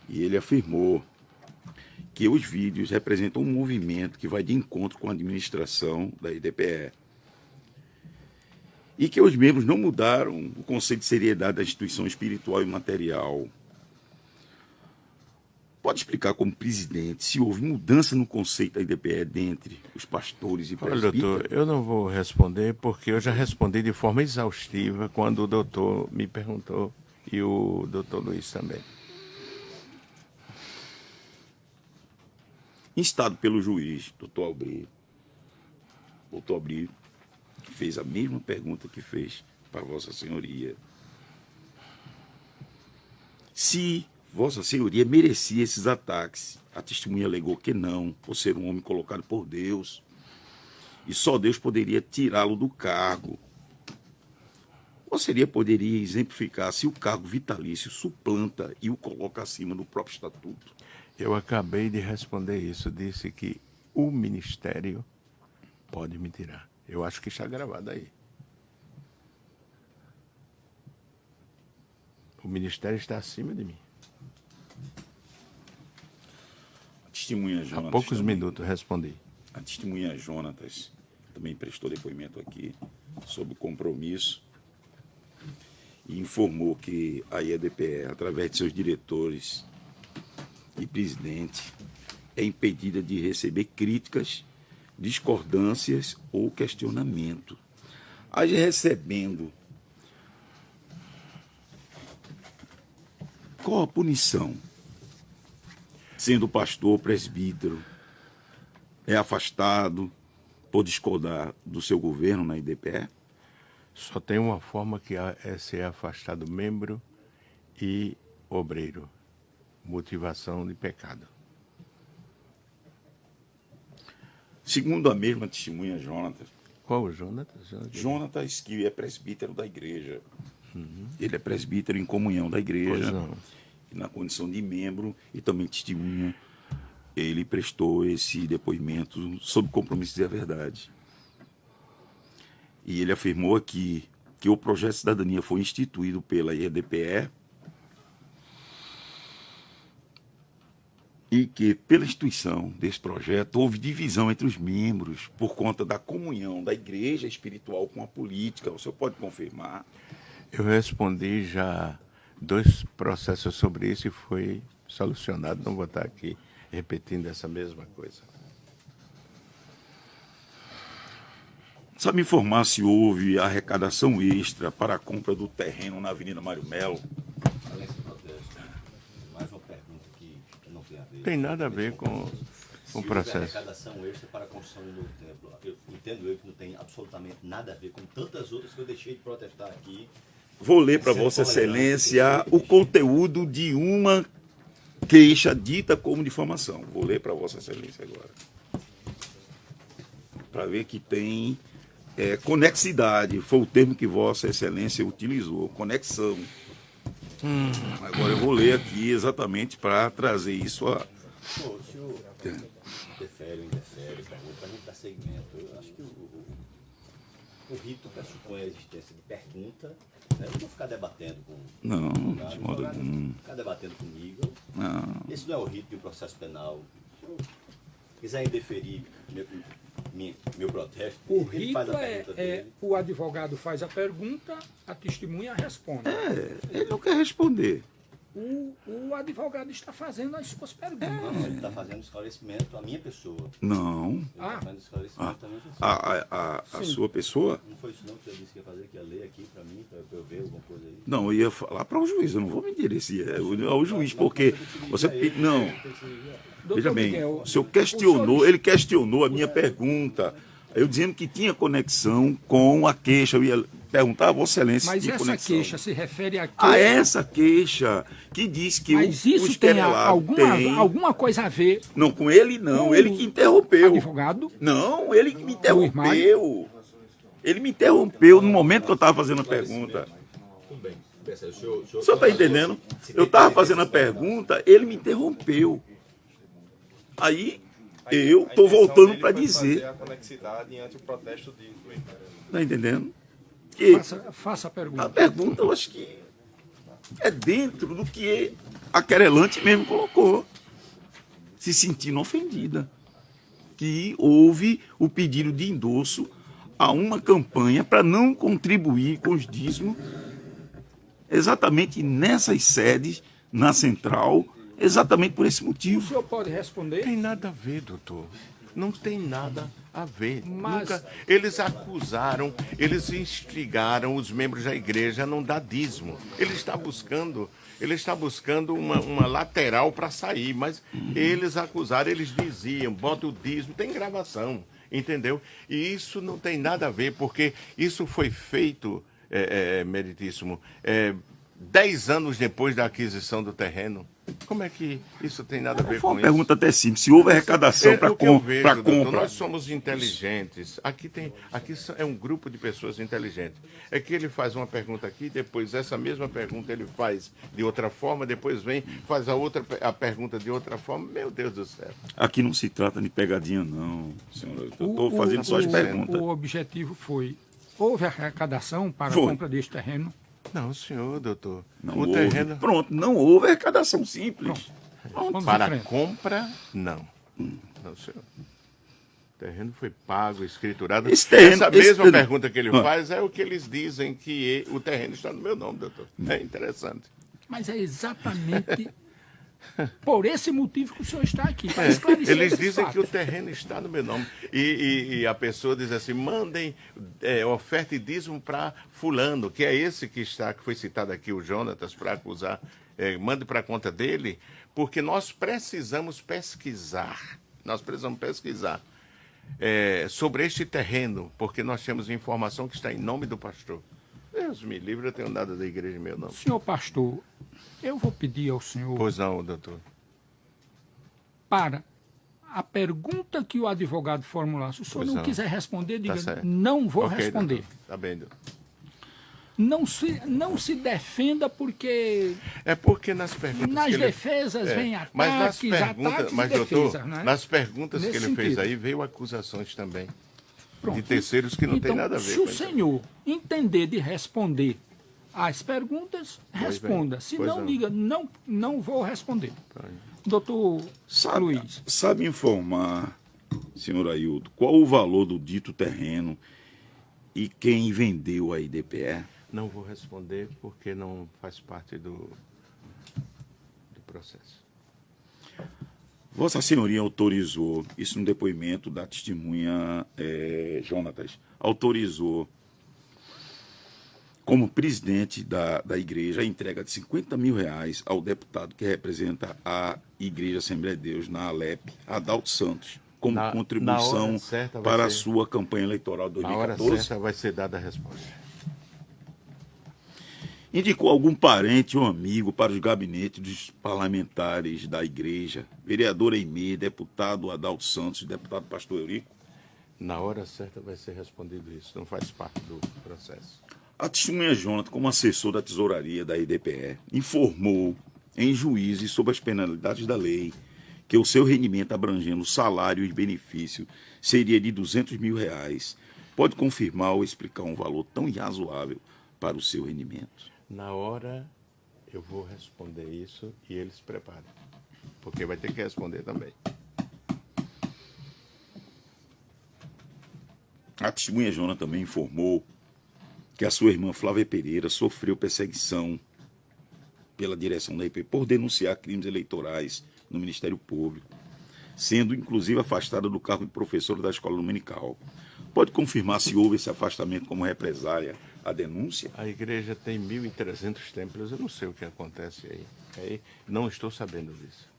e ele afirmou que os vídeos representam um movimento que vai de encontro com a administração da IDPE e que os membros não mudaram o conceito de seriedade da instituição espiritual e material. Pode explicar como presidente se houve mudança no conceito da IDPE dentre os pastores e Olha, presbíteros? doutor, eu não vou responder porque eu já respondi de forma exaustiva quando o doutor me perguntou e o doutor Luiz também. Instado pelo juiz, doutor Aubry fez a mesma pergunta que fez para Vossa Senhoria. Se Vossa Senhoria merecia esses ataques, a testemunha alegou que não, por ser um homem colocado por Deus, e só Deus poderia tirá-lo do cargo. Ou poderia exemplificar se o cargo vitalício suplanta e o coloca acima do próprio estatuto? Eu acabei de responder isso. Disse que o ministério pode me tirar. Eu acho que está gravado aí. O ministério está acima de mim. A testemunha Jonatas, Há poucos também, minutos respondi. A testemunha Jonatas também prestou depoimento aqui sobre o compromisso e informou que a IDPE, através de seus diretores e presidente, é impedida de receber críticas, discordâncias ou questionamento. Age recebendo qual a punição? Sendo pastor, presbítero, é afastado por discordar do seu governo na IDPE? Só tem uma forma que é ser afastado membro e obreiro. Motivação de pecado. Segundo a mesma testemunha, Jonatas, Qual o Jonatas? Jonatas, que é presbítero da igreja. Ele é presbítero em comunhão da igreja, Pois não. e na condição de membro e também testemunha. Ele prestou esse depoimento sob compromisso de dizer a verdade. E ele afirmou aqui que o projeto de cidadania foi instituído pela IDPE e que, pela instituição desse projeto, houve divisão entre os membros por conta da comunhão da igreja espiritual com a política. O senhor pode confirmar? Eu respondi já 2 processos sobre isso e foi solucionado. Não vou estar aqui repetindo essa mesma coisa. Sabe me informar se houve arrecadação extra para a compra do terreno na Avenida Mário Melo? Mais uma pergunta que não tem a ver. Tem nada a ver com o Se houver processo. arrecadação extra para a construção do novo templo, eu entendo que não tem absolutamente nada a ver com tantas outras que eu deixei de protestar aqui. Vou ler para Vossa Excelência o conteúdo de uma queixa dita como difamação. Vou ler para Vossa Excelência agora. Para ver que tem conexidade. Foi o termo que Vossa Excelência utilizou. Conexão. Agora eu vou ler aqui exatamente para trazer isso a... Pô, o senhor interfere ou indefere, para não dar segmento. Eu acho que o rito pressupõe a existência de pergunta. Né? Eu não vou ficar debatendo com Não, o de modo algum. ficar debatendo comigo. Não. Esse não é o rito de um processo penal. Se eu quiser indeferir meu protesto, O ele rito faz a pergunta dele. o advogado faz a pergunta, a testemunha responde. Ele não quer responder. O advogado está fazendo as suas perguntas. Não, ele está fazendo esclarecimento à minha pessoa. Não. Ele está fazendo esclarecimento à minha pessoa. A sua pessoa? Não foi isso não que você disse que ia fazer, que ia ler aqui para mim, para eu ver alguma coisa aí. Não, eu ia falar para o juiz. Eu não vou me direcionar ao juiz, porque você... Não. Veja Doutor bem, Miguel, o senhor questionou, ele questionou a minha pergunta. Eu dizendo que tinha conexão com a queixa. Eu ia perguntar a Vossa Excelência se Mas tinha essa conexão. queixa se refere a quê? A essa queixa que diz que Mas o isso tem esquerelado tem... alguma coisa a ver Não, com ele não. com Ele que interrompeu. advogado? Não, ele que me interrompeu. Ele me interrompeu no momento que eu estava fazendo a pergunta. Tudo bem. O O senhor está entendendo? Eu estava fazendo a pergunta, ele me interrompeu. Aí eu estou voltando para dizer. A conexidade ante o protesto do Está entendendo? Que Faça a a pergunta. pergunta eu acho que é dentro do que a querelante mesmo colocou. Se sentindo ofendida. Que houve o pedido de endosso a uma campanha para não contribuir com os dízimos exatamente nessas sedes, na central, exatamente por esse O motivo. senhor pode responder? Tem nada a ver, doutor. Não tem nada a ver. Mas- Nunca. Eles acusaram, eles instigaram os membros da igreja a não dar dízimo. Ele está buscando uma lateral para sair, mas eles acusaram, eles diziam, bota o dízimo, tem gravação, entendeu? E isso não tem nada a ver, porque isso foi feito, meritíssimo, 10 anos depois da aquisição do terreno. Como é que isso tem nada a ver Foi com uma isso? pergunta até simples. Se houve arrecadação para O que eu vejo, doutor, compra. nós somos inteligentes. Aqui é um grupo de pessoas inteligentes. É que ele faz uma pergunta aqui, depois essa mesma pergunta ele faz de outra forma, depois faz a pergunta de outra forma. Meu Deus do céu. Aqui não se trata de pegadinha, não, senhor. Eu estou fazendo só as perguntas. O objetivo foi: houve arrecadação para a Foi. compra deste terreno? Não, senhor, doutor. Não o houve. terreno Pronto, não houve arrecadação simples. Vamos em para frente. compra, não. Não, senhor. O terreno foi pago, escriturado. Esse terreno- Essa esse mesma terreno- pergunta que ele Ah. faz é o que eles dizem que o terreno está no meu nome, doutor. É interessante. Mas é exatamente por esse motivo que o senhor está aqui, para esclarecer Eles esses dizem que o fatos. terreno está no meu nome. E a pessoa diz assim, mandem oferta e dízimo para fulano, que é esse que foi citado aqui, o Jonatas, para acusar mande para a conta dele, porque nós precisamos pesquisar. Sobre este terreno, porque nós temos informação que está em nome do pastor. Deus me livre, eu tenho nada da igreja meu, não. Senhor pastor, eu vou pedir ao senhor... Pois não, doutor. Para a pergunta que o advogado formular, se o senhor Pois não não. quiser responder, diga, certo. não vou Ok, responder. doutor. Tá bem, doutor. Não se defenda porque É porque nas perguntas nas que ele... defesas vem Mas nas ataques, perguntas, ataques mas e doutor, defesas, né? nas perguntas Nesse que ele fez sentido. aí, veio acusações também Pronto. de terceiros que não Então, tem nada a ver se com o senhor entender de responder às perguntas, Pois responda. bem. Se Pois não, não. diga, não vou responder. Doutor Luiz, Sabe informar, senhor Ailton, qual o valor do dito terreno e quem vendeu a IDPE? Não vou responder porque não faz parte do processo. Vossa Senhoria autorizou, isso no depoimento da testemunha Jonatas, autorizou, como presidente da igreja, a entrega de R$50 mil ao deputado que representa a Igreja Assembleia de Deus na Alep, Adalto Santos, como Na contribuição hora certa vai para a ser- sua campanha eleitoral de Na hora 2014. certa vai ser dada a resposta. Indicou algum parente ou amigo para os gabinetes dos parlamentares da igreja, vereador Eimê, deputado Adalto Santos, deputado Pastor Eurico? Na hora certa vai ser respondido isso. Não faz parte do processo. A testemunha Jonathan, como assessor da tesouraria da IDPE, informou em juízes sobre as penalidades da lei que o seu rendimento abrangendo salário e benefício seria de R$200 mil. Pode confirmar ou explicar um valor tão irrazoável para o seu rendimento? Na hora eu vou responder isso e eles preparam. Porque vai ter que responder também. A testemunha Jonathan também informou que a sua irmã Flávia Pereira sofreu perseguição pela direção da IP por denunciar crimes eleitorais no Ministério Público, sendo inclusive afastada do cargo de professora da escola dominical. Pode confirmar se houve esse afastamento como represália à denúncia? A igreja tem 1.300 templos, eu não sei o que acontece aí. Não estou sabendo disso.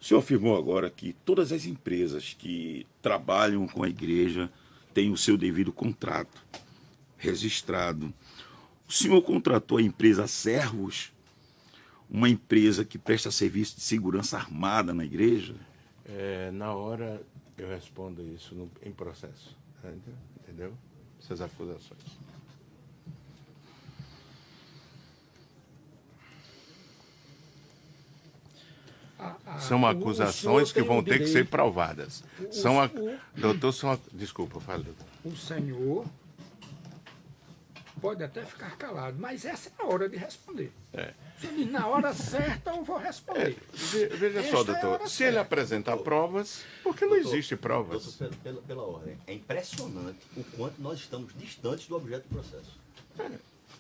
O senhor afirmou agora que todas as empresas que trabalham com a igreja têm o seu devido contrato registrado. O senhor contratou a empresa Servos, uma empresa que presta serviço de segurança armada na igreja? Na hora eu respondo isso em processo. Entendeu? Essas acusações. São acusações que vão ter que ser provadas. Doutor, desculpa, fala, doutor. o senhor pode até ficar calado, mas essa é a hora de responder. O senhor diz, na hora certa eu vou responder. Veja Esta só, é a doutor, hora se ele certa. apresentar provas, porque não existe provas. Doutor, pela ordem, é impressionante o quanto nós estamos distantes do objeto do processo.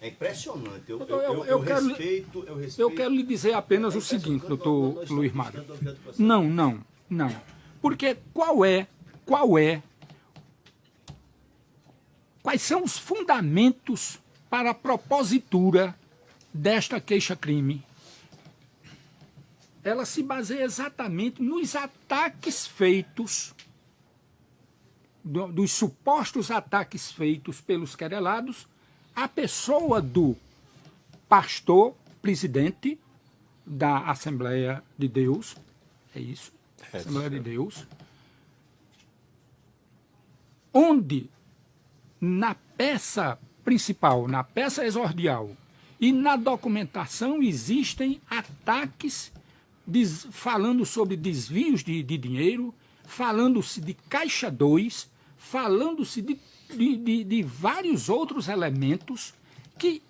É impressionante. Doutor, Eu respeito. Eu quero lhe dizer apenas o seguinte, doutor Nós Luiz estamos Mário. distantes do objeto do processo. Não. Porque quais são os fundamentos para a propositura desta queixa-crime? Ela se baseia exatamente nos ataques feitos, dos supostos ataques feitos pelos querelados à pessoa do pastor presidente da Assembleia de Deus, é isso, Assembleia de Deus, onde na peça principal, na peça exordial e na documentação existem ataques falando sobre desvios de dinheiro, falando-se de Caixa 2, falando-se de vários outros elementos que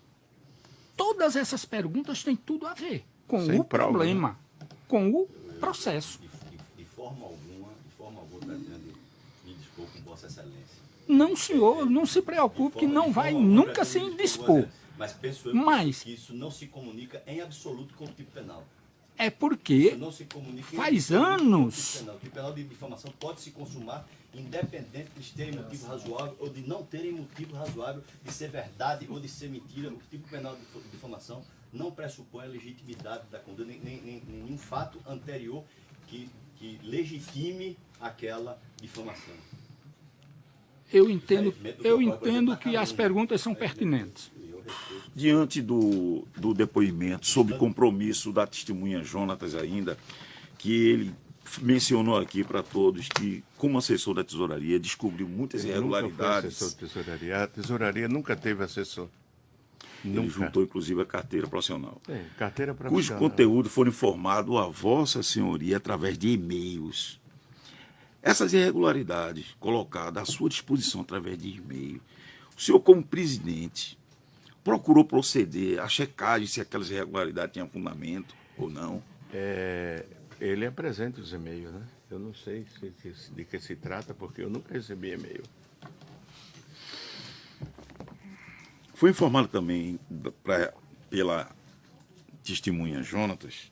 todas essas perguntas têm tudo a ver com Sem o prova, problema, com o processo. De forma alguma, pretendo me dispor com Vossa Excelência. Não, senhor, não se preocupe que não vai nunca se indispor. Mas penso eu Mas- que isso não se comunica em absoluto com o tipo penal. É Isso porque não se comunica em faz absoluto com o anos. tipo penal. O tipo penal de difamação pode se consumar independente de terem motivo razoável ou de não terem motivo razoável de ser verdade ou de ser mentira. O tipo penal de difamação não pressupõe a legitimidade da condena, nem nenhum fato anterior que legitime aquela difamação. Eu entendo que as perguntas são pertinentes. Diante do depoimento sobre compromisso da testemunha Jonatas ainda, que ele mencionou aqui para todos que, como assessor da tesouraria, descobriu muitas irregularidades. Assessor da tesouraria. A tesouraria nunca teve assessor. Ele juntou, inclusive, a carteira profissional. Carteira Cujo profissional. conteúdo foram informados a Vossa Senhoria através de e-mails. Essas irregularidades colocadas à sua disposição através de e-mail, o senhor, como presidente, procurou proceder à checagem se aquelas irregularidades tinham fundamento ou não? Ele apresenta os e-mails, né? Eu não sei de que se trata, porque eu nunca recebi e-mail. Foi informado também pela testemunha Jonatas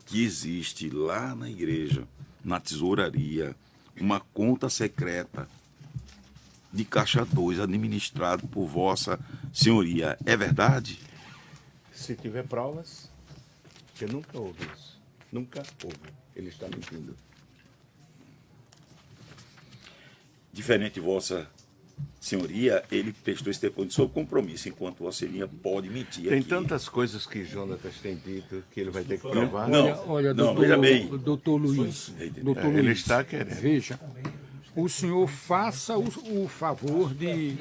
que existe lá na igreja, na tesouraria, uma conta secreta de Caixa 2 administrado por Vossa Senhoria. É verdade? Se tiver provas, que nunca houve isso. Nunca houve. Ele está mentindo. Diferente de Vossa Senhoria, ele prestou esse depoimento sob compromisso, enquanto Vossa Senhoria pode mentir Tem aqui. tantas coisas que Jonatas tem dito que ele vai ter que provar. Olha, veja bem. doutor Luiz, doutor Ele Luiz, está querendo. veja, o senhor faça o favor de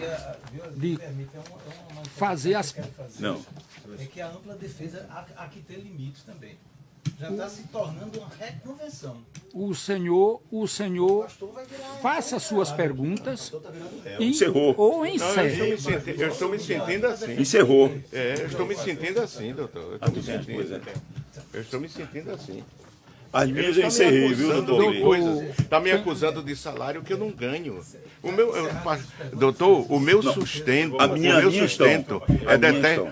fazer as... Não. É que a ampla defesa aqui tem limites também. Já está se tornando uma reconvenção. O senhor faça suas perguntas e, Encerrou. ou Não, encerre. eu estou me sentindo assim. Encerrou. Eu estou me sentindo assim, doutor. Eu estou me sentindo assim. As minhas eu encerrei, viu, doutor? Está me acusando de salário que eu não ganho. Doutor, o meu sustento, A minha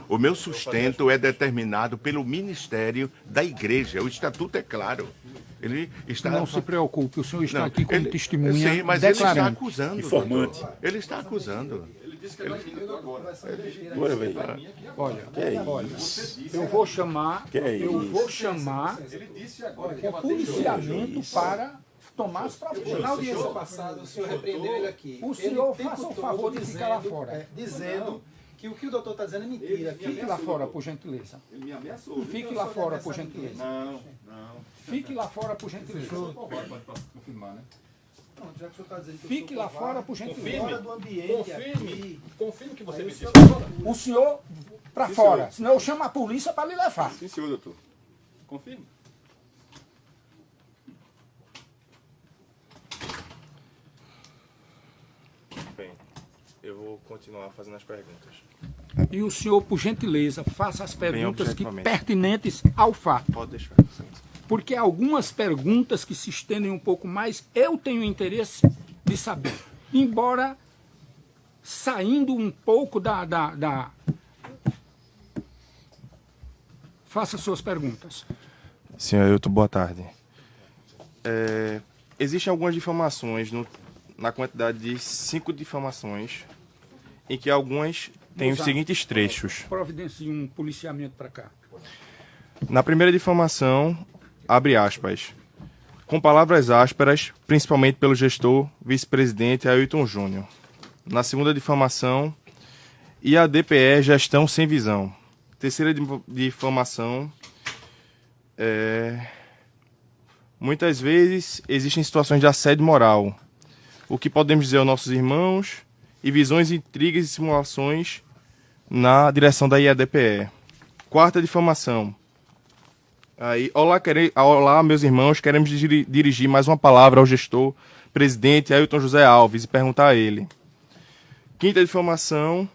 o meu sustento é determinado pelo Ministério da Igreja. O estatuto é claro. Ele está Não se preocupe, o senhor está Não, aqui como ele- testemunha Sim, mas ele está declarante. acusando. Informante. doutor. Ele está acusando. Agora, velho. Olha, Que é isso? eu vou chamar Olha, o policiamento para tomar as na providências. audiência passada, o senhor repreendeu ele aqui. O senhor Ele faça o tempo favor todo de ficar lá fora. Dizendo que o que o doutor está dizendo é mentira. Fique lá fora, por gentileza. Ele me ameaçou. Fique lá fora, por gentileza. Não. Fique lá fora, por gentileza. Confirmar, né? Pronto, já que o senhor está dizendo que Fique lá fora, por gentileza. fora do ambiente aqui. Confirme que você me disse. O senhor para fora, senão eu chamo a polícia para lhe levar. Sim, senhor, doutor. Confirme. Bem, eu vou continuar fazendo as perguntas. E o senhor, por gentileza, faça as perguntas objetivamente. pertinentes ao fato. Pode deixar. Porque algumas perguntas que se estendem um pouco mais, eu tenho interesse de saber. Embora saindo um pouco da... Faça suas perguntas. Senhor Ailton, boa tarde. Existem algumas difamações, na quantidade de 5 difamações, em que algumas têm os seguintes trechos. Providencie um policiamento para cá. Na primeira difamação, abre aspas, com palavras ásperas, principalmente pelo gestor vice-presidente Ailton Júnior. Na segunda difamação, IADPE, gestão sem visão. Terceira difamação, muitas vezes existem situações de assédio moral. O que podemos dizer aos nossos irmãos e visões, intrigas e simulações na direção da IADPE. Quarta difamação. Aí, olá, meus irmãos, queremos dirigir mais uma palavra ao gestor presidente Ailton José Alves e perguntar a ele. Quinta difamação,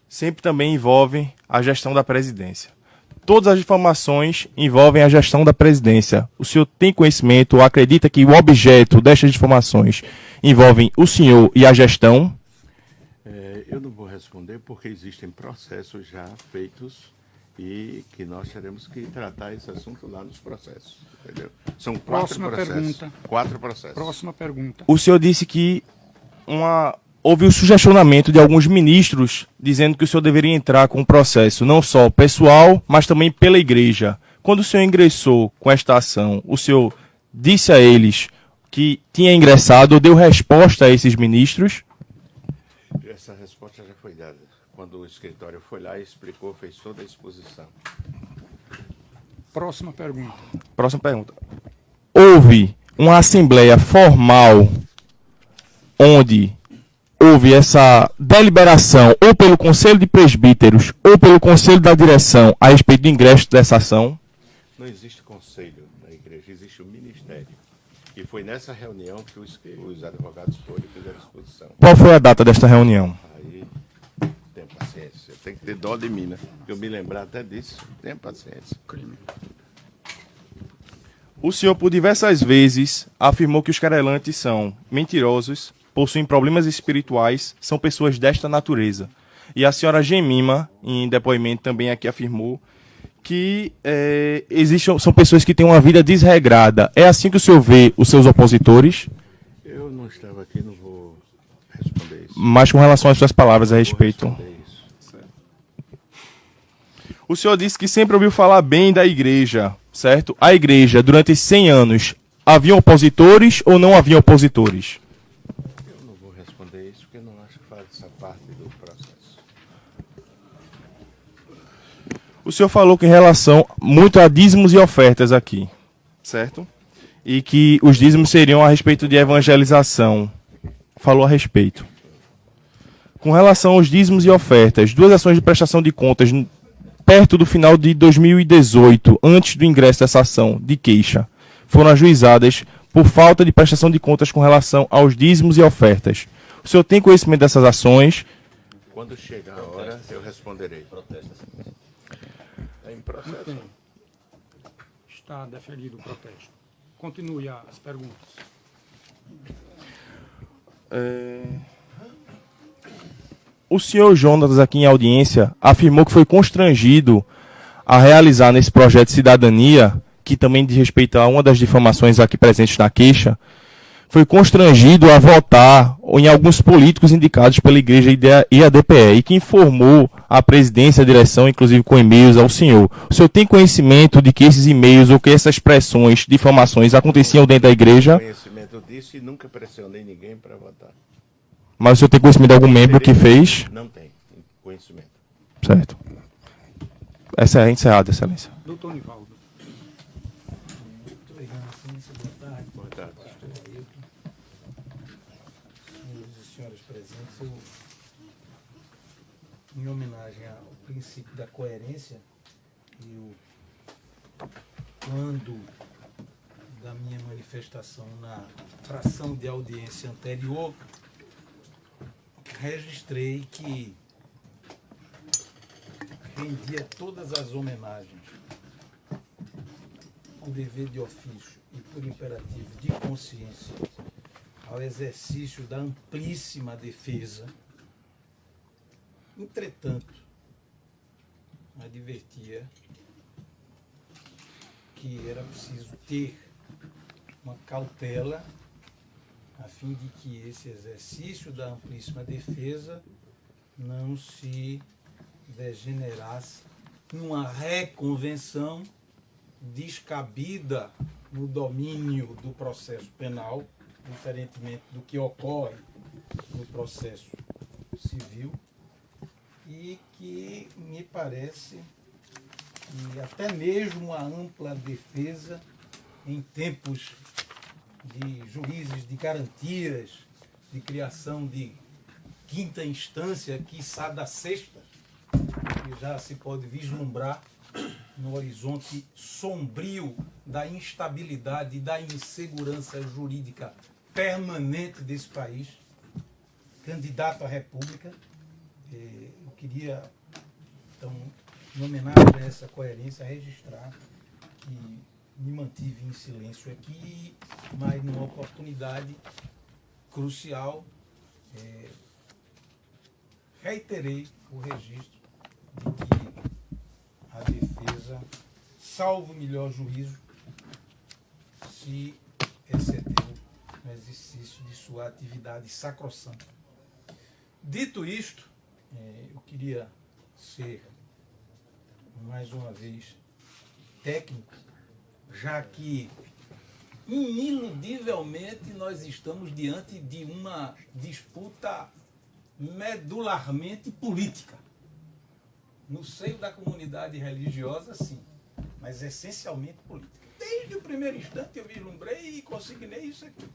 sempre também envolve a gestão da presidência. Todas as difamações envolvem a gestão da presidência. O senhor tem conhecimento ou acredita que o objeto destas difamações envolvem o senhor e a gestão? Eu não vou responder porque existem processos já feitos e que nós teremos que tratar esse assunto lá nos processos. Entendeu? São 4 Próxima processos. pergunta. 4 processos. Próxima pergunta. O senhor disse que houve o sugestionamento de alguns ministros dizendo que o senhor deveria entrar com um processo não só pessoal, mas também pela igreja. Quando o senhor ingressou com esta ação, o senhor disse a eles que tinha ingressado ou deu resposta a esses ministros? Essa resposta já foi dada. Quando o escritório foi lá e explicou, fez toda a exposição. Próxima pergunta. Próxima pergunta. Houve uma assembleia formal onde houve essa deliberação ou pelo Conselho de Presbíteros ou pelo Conselho da Direção a respeito do ingresso dessa ação? Não existe conselho na igreja, existe o ministério. E foi nessa reunião que os advogados foram e fizeram a exposição. Qual foi a data desta reunião? Aí, tenha paciência. Tem que ter dó de mim, né? Eu me lembrar até disso. Tenha paciência. O senhor, por diversas vezes, afirmou que os querelantes são mentirosos, possuem problemas espirituais, são pessoas desta natureza. E a senhora Gemima, em depoimento, também aqui afirmou que são pessoas que têm uma vida desregrada. É assim que o senhor vê os seus opositores? Eu não estava aqui, não vou responder isso. Mas com relação às suas palavras a Vou respeito. responder isso. O senhor disse que sempre ouviu falar bem da igreja, certo? A igreja, durante 100 anos, havia opositores ou não havia opositores? Eu não vou responder isso porque eu não acho que faz essa parte do processo. O senhor falou que em relação muito a dízimos e ofertas aqui, certo? E que os dízimos seriam a respeito de evangelização. Falou a respeito. Com relação aos dízimos e ofertas, duas ações de prestação de contas perto do final de 2018, antes do ingresso dessa ação de queixa, foram ajuizadas por falta de prestação de contas com relação aos dízimos e ofertas. O senhor tem conhecimento dessas ações? Quando chegar a hora, eu responderei. Protesta. É em processo. Está deferido o protesto. Continue as perguntas. O senhor Jonas, aqui em audiência, afirmou que foi constrangido a realizar nesse projeto de cidadania, que também diz respeito a uma das difamações aqui presentes na queixa, foi constrangido a votar em alguns políticos indicados pela igreja e a DPE, e que informou a presidência, a direção, inclusive com e-mails ao senhor. O senhor tem conhecimento de que esses e-mails ou que essas pressões, difamações aconteciam dentro da igreja? Conhecimento disso e nunca pressionei ninguém para votar. Mas o senhor tem conhecimento de algum membro que fez? Não tem conhecimento. Certo. Essa é encerrada, excelência. Doutor Nivaldo. Boa tarde. Senhoras e senhores presentes, eu, em homenagem ao princípio da coerência, quando da minha manifestação na fração de audiência anterior, registrei que rendia todas as homenagens por dever de ofício e por imperativo de consciência ao exercício da amplíssima defesa. Entretanto, advertia que era preciso ter uma cautela a fim de que esse exercício da amplíssima defesa não se degenerasse numa reconvenção descabida no domínio do processo penal, diferentemente do que ocorre no processo civil, e que me parece que até mesmo a ampla defesa em tempos de juízes de garantias, de criação de quinta instância, quiçá da sexta, que já se pode vislumbrar no horizonte sombrio da instabilidade e da insegurança jurídica permanente desse país, candidato à República. Eu queria, então, em homenagem a essa coerência, registrar que me mantive em silêncio aqui, mas numa oportunidade crucial, reiterei o registro de que a defesa, salvo melhor juízo, se excedeu no exercício de sua atividade sacrossanta. Dito isto, eu queria ser, mais uma vez, técnico, já que ineludivelmente nós estamos diante de uma disputa medularmente política. No seio da comunidade religiosa, sim, mas essencialmente política. Desde o primeiro instante eu vislumbrei e consignei isso aqui.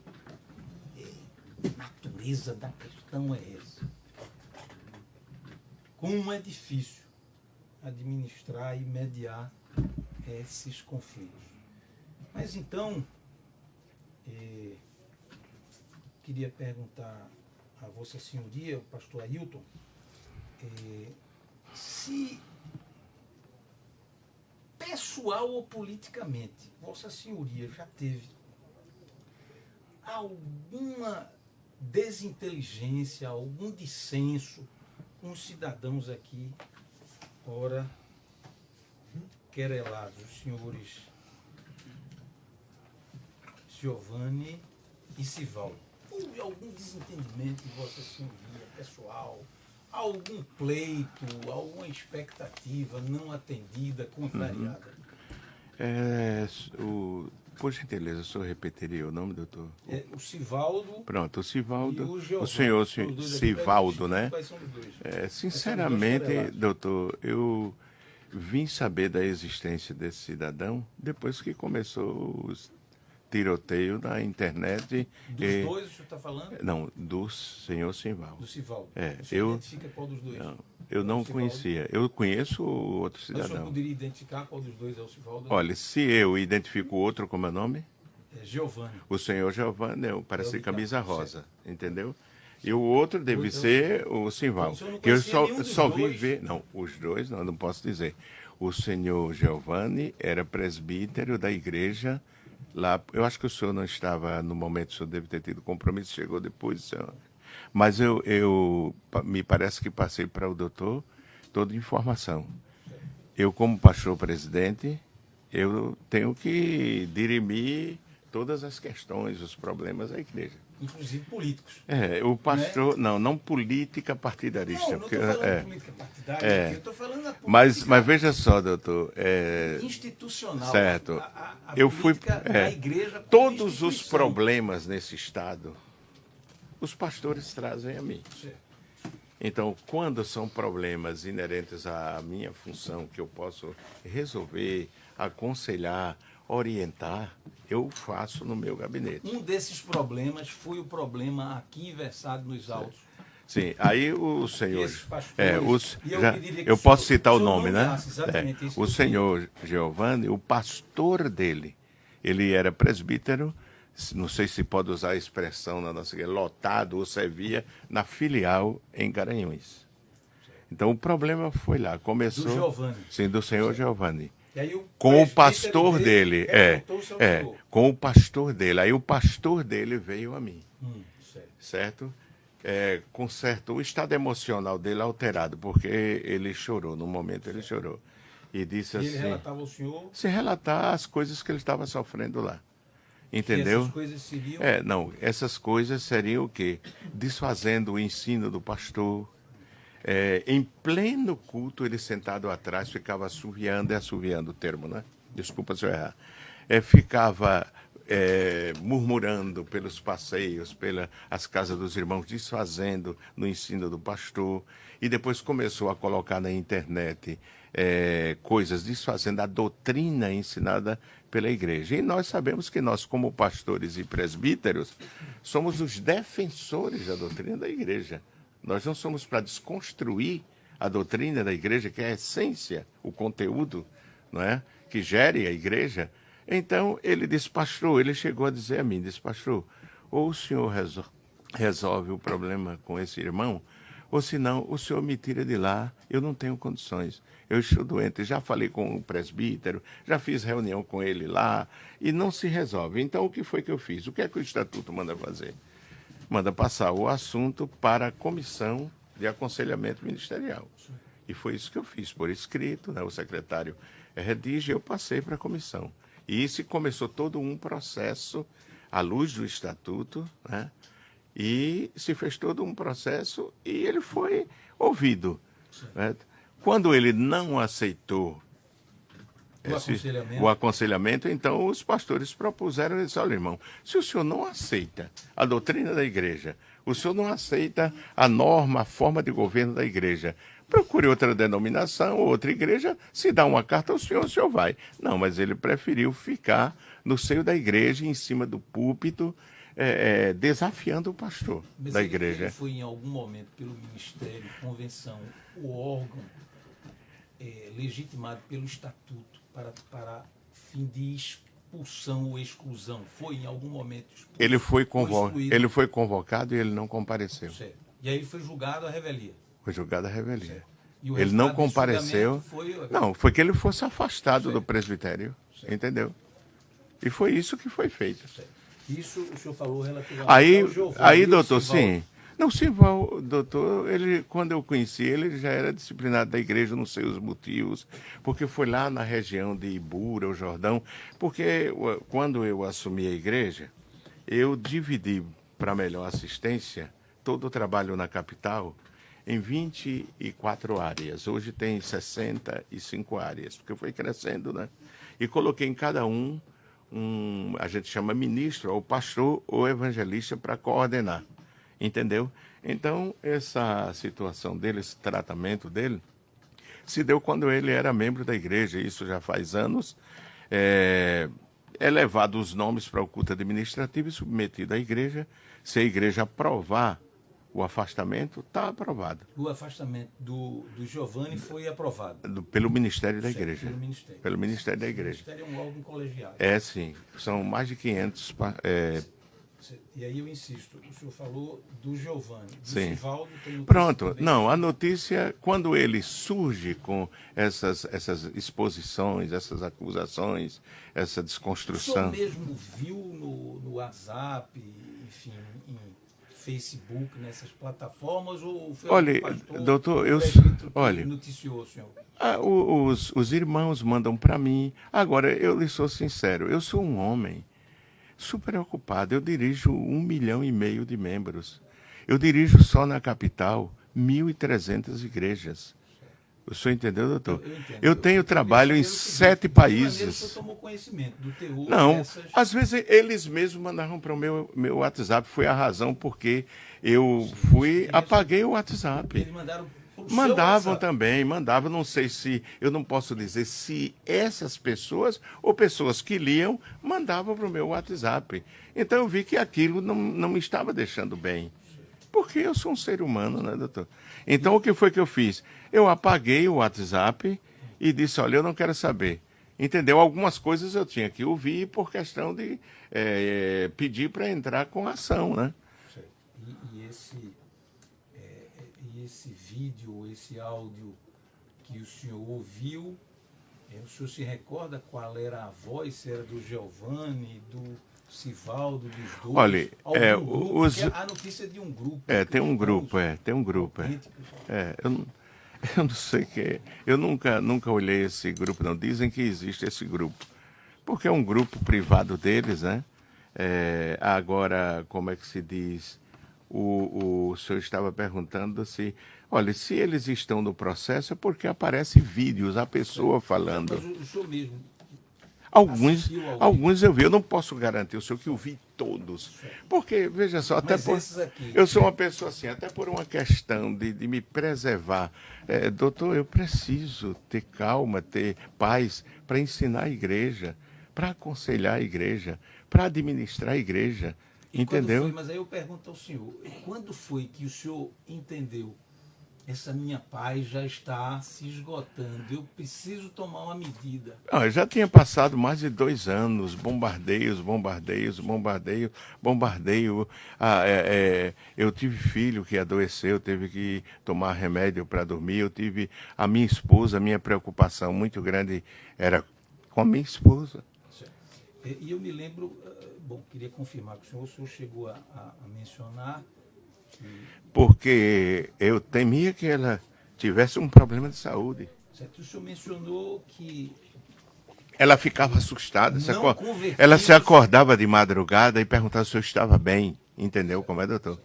E a natureza da questão é essa. Como é difícil administrar e mediar esses conflitos. Mas então, queria perguntar a Vossa Senhoria, o pastor Ailton, se pessoal ou politicamente, Vossa Senhoria já teve alguma desinteligência, algum dissenso com os cidadãos aqui, ora querelados, os senhores Giovanni e Sivaldo. Houve algum desentendimento de Vossa Senhoria, pessoal? Algum pleito, alguma expectativa não atendida, contrariada? Por gentileza, o senhor repetiria o nome, doutor? O Sivaldo. Pronto, o Sivaldo. E o Giovanni. O senhor São os dois aqui, Sivaldo, né? Quais são os dois? Sinceramente, doutor, eu vim saber da existência desse cidadão depois que começou os tiroteio na internet. Dos dois o senhor está falando? Não, do senhor Sivaldo. Do Sivaldo. O senhor identifica qual dos dois? Não, eu não conhecia. Eu conheço o outro Mas o senhor cidadão. poderia identificar qual dos dois é o Sivaldo? Olha, se eu identifico o outro, como é o nome? Giovanni. O senhor Giovanni, parece Eu camisa tá, rosa, entendeu? E o outro deve ser o Sivaldo. Então, o senhor não Que eu conhecia nenhum dos só vi dois? ver. Não, os dois não posso dizer. O senhor Giovanni era presbítero da igreja lá. Eu acho que o senhor não estava no momento, o senhor deve ter tido compromisso, chegou depois, senhor. Mas eu me parece que passei para o doutor toda a informação. Eu, como pastor presidente, eu tenho que dirimir todas as questões, os problemas da igreja. Inclusive políticos. O pastor, não política partidarista. Não estou falando de política partidária, eu estou falando da política mas veja só, doutor. institucional. Certo. A Eu fui. política da igreja como Todos os instituição. problemas nesse Estado, os pastores trazem a mim. Certo. Então, quando são problemas inerentes à minha função, que eu posso resolver, aconselhar, orientar, eu faço no meu gabinete. Um desses problemas foi o problema aqui versado nos autos. Sim, aí o senhor. Esses pastores, eu posso citar o senhor nome, né? nomeasse, exatamente isso O que eu senhor Giovanni, o pastor dele, ele era presbítero, não sei se pode usar a expressão na nossa igreja, lotado ou servia na filial em Garanhuns. Então o problema foi lá, começou. Do Giovanni. Sim, do senhor Giovanni. E aí, Com o pastor dele, doutor. com o pastor dele. Aí o pastor dele veio a mim, certo? Com certo, o estado emocional dele alterado, porque ele chorou, no momento ele chorou. E disse assim... Ele relatava ao senhor... Se relatar as coisas que ele estava sofrendo lá. Entendeu? Essas coisas seriam... essas coisas seriam o quê? Desfazendo o ensino do pastor. Em pleno culto, ele sentado atrás, ficava assoviando o termo, né? Desculpa se eu errar. Ficava murmurando pelos passeios, pelas casas dos irmãos, desfazendo no ensino do pastor. E depois começou a colocar na internet coisas, desfazendo a doutrina ensinada pela igreja. E nós sabemos que nós, como pastores e presbíteros, somos os defensores da doutrina da igreja. Nós não somos para desconstruir a doutrina da igreja, que é a essência, o conteúdo, não é? Que gere a igreja. Então, ele disse, pastor, ele chegou a dizer a mim, disse, pastor, ou o senhor resolve o problema com esse irmão, ou senão o senhor me tira de lá, eu não tenho condições. Eu estou doente, já falei com o presbítero, já fiz reunião com ele lá, e não se resolve. Então, o que foi que eu fiz? O que é que o estatuto manda fazer? Manda passar o assunto para a comissão de aconselhamento ministerial. E foi isso que eu fiz, por escrito, né? O secretário redige e eu passei para a comissão. E isso começou todo um processo, à luz do estatuto, né? E se fez todo um processo e ele foi ouvido. Né? Quando ele não aceitou o aconselhamento, então os pastores propuseram e disseram: olha, irmão, se o senhor não aceita a doutrina da igreja, o senhor não aceita a norma, a forma de governo da igreja, procure outra denominação, outra igreja, se dá uma carta ao senhor, o senhor vai. Não, mas ele preferiu ficar no seio da igreja, em cima do púlpito, desafiando o pastor da igreja. Ele foi em algum momento pelo ministério, convenção, o órgão legitimado pelo estatuto para fim de expulsão ou exclusão? Foi em algum momento expulso? Ele foi convocado e ele não compareceu. Certo. E aí foi julgado a revelia? Foi julgado a revelia. Certo. E o Ele não resultado desse compareceu. julgamento Não, foi que ele fosse afastado Certo. do presbitério. Certo. Entendeu? E foi isso que foi feito. Certo. Isso o senhor falou relativamente Aí, ao Giovanni. aí E o doutor, Sivaldo? sim. Não, Sival, doutor, quando eu conheci ele, ele já era disciplinado da igreja, não sei os motivos, porque foi lá na região de Ibura, o Jordão, porque quando eu assumi a igreja, eu dividi para melhor assistência todo o trabalho na capital em 24 áreas. Hoje tem 65 áreas, porque foi crescendo, né? E coloquei em cada a gente chama ministro, ou pastor, ou evangelista para coordenar. Entendeu? Então, essa situação dele, esse tratamento dele, se deu quando ele era membro da igreja, isso já faz anos. É levado os nomes para o culto administrativo e submetido à igreja. Se a igreja aprovar o afastamento, está aprovado. O afastamento do Giovanni foi aprovado? Pelo Ministério da Certo, Igreja. pelo Ministério. Pelo Ministério da O Igreja. Ministério é um órgão colegiado. Sim. São mais de 500. E aí eu insisto, o senhor falou do Giovanni, do Sim. Sivaldo, tem notícia Pronto. também? Não, a notícia, quando ele surge com essas exposições, essas acusações, essa O senhor desconstrução. mesmo viu no WhatsApp, enfim, em Facebook, nessas plataformas, ou foi Olha, algum pastor, doutor, que noticiou o senhor? Os irmãos mandam para mim. Agora, eu lhe sou sincero, eu sou um homem super ocupado. Eu dirijo 1,5 milhão de membros. Eu dirijo só na capital 1.300 igrejas. O senhor entendeu, doutor? Eu entendo. Eu tenho trabalho em 7 De que maneira o países. senhor tomou conhecimento do teor Não, dessas... às vezes eles mesmos mandavam para o meu WhatsApp. Foi a razão porque eu apaguei o WhatsApp. Eles mandaram pro seu Mandavam WhatsApp. também, mandavam, não sei se, eu não posso dizer se essas pessoas ou pessoas que liam mandavam para o meu WhatsApp. Então eu vi que aquilo não me estava deixando bem. Porque eu sou um ser humano, né, doutor? Então o que foi que eu fiz? Eu apaguei o WhatsApp e disse: olha, eu não quero saber. Entendeu? Algumas coisas eu tinha que ouvir por questão de pedir para entrar com ação, né? E esse vídeo, esse áudio que o senhor ouviu, o senhor se recorda qual era a voz? Se era do Giovanni, do Sivaldo, dos dois? Olha, grupo, porque a notícia é de um grupo. Tem um grupo, tem um grupo. Eu não sei eu nunca olhei esse grupo, não. Dizem que existe esse grupo, porque é um grupo privado deles, né? Agora, como é que se diz? O senhor estava perguntando se, olha, se eles estão no processo é porque aparecem vídeos, a pessoa falando. Mas o senhor mesmo Alguns eu vi, eu não posso garantir, o senhor que eu vi todos. Porque, veja só, eu sou uma pessoa assim, até por uma questão de me preservar. Doutor, eu preciso ter calma, ter paz para ensinar a igreja, para aconselhar a igreja, para administrar a igreja. Entendeu? Mas aí eu pergunto ao senhor, quando foi que o senhor entendeu? Essa minha paz já está se esgotando, eu preciso tomar uma medida. Já tinha passado mais de 2 anos, bombardeio. Eu tive filho que adoeceu, teve que tomar remédio para dormir. Eu tive a minha esposa, a minha preocupação muito grande era com a minha esposa. E eu me lembro, queria confirmar que o senhor chegou a mencionar que... Porque eu temia que ela tivesse um problema de saúde. Certo. O senhor mencionou que... Ela ficava assustada. Ela se acordava de madrugada e perguntava se eu estava bem. Entendeu como é, doutor?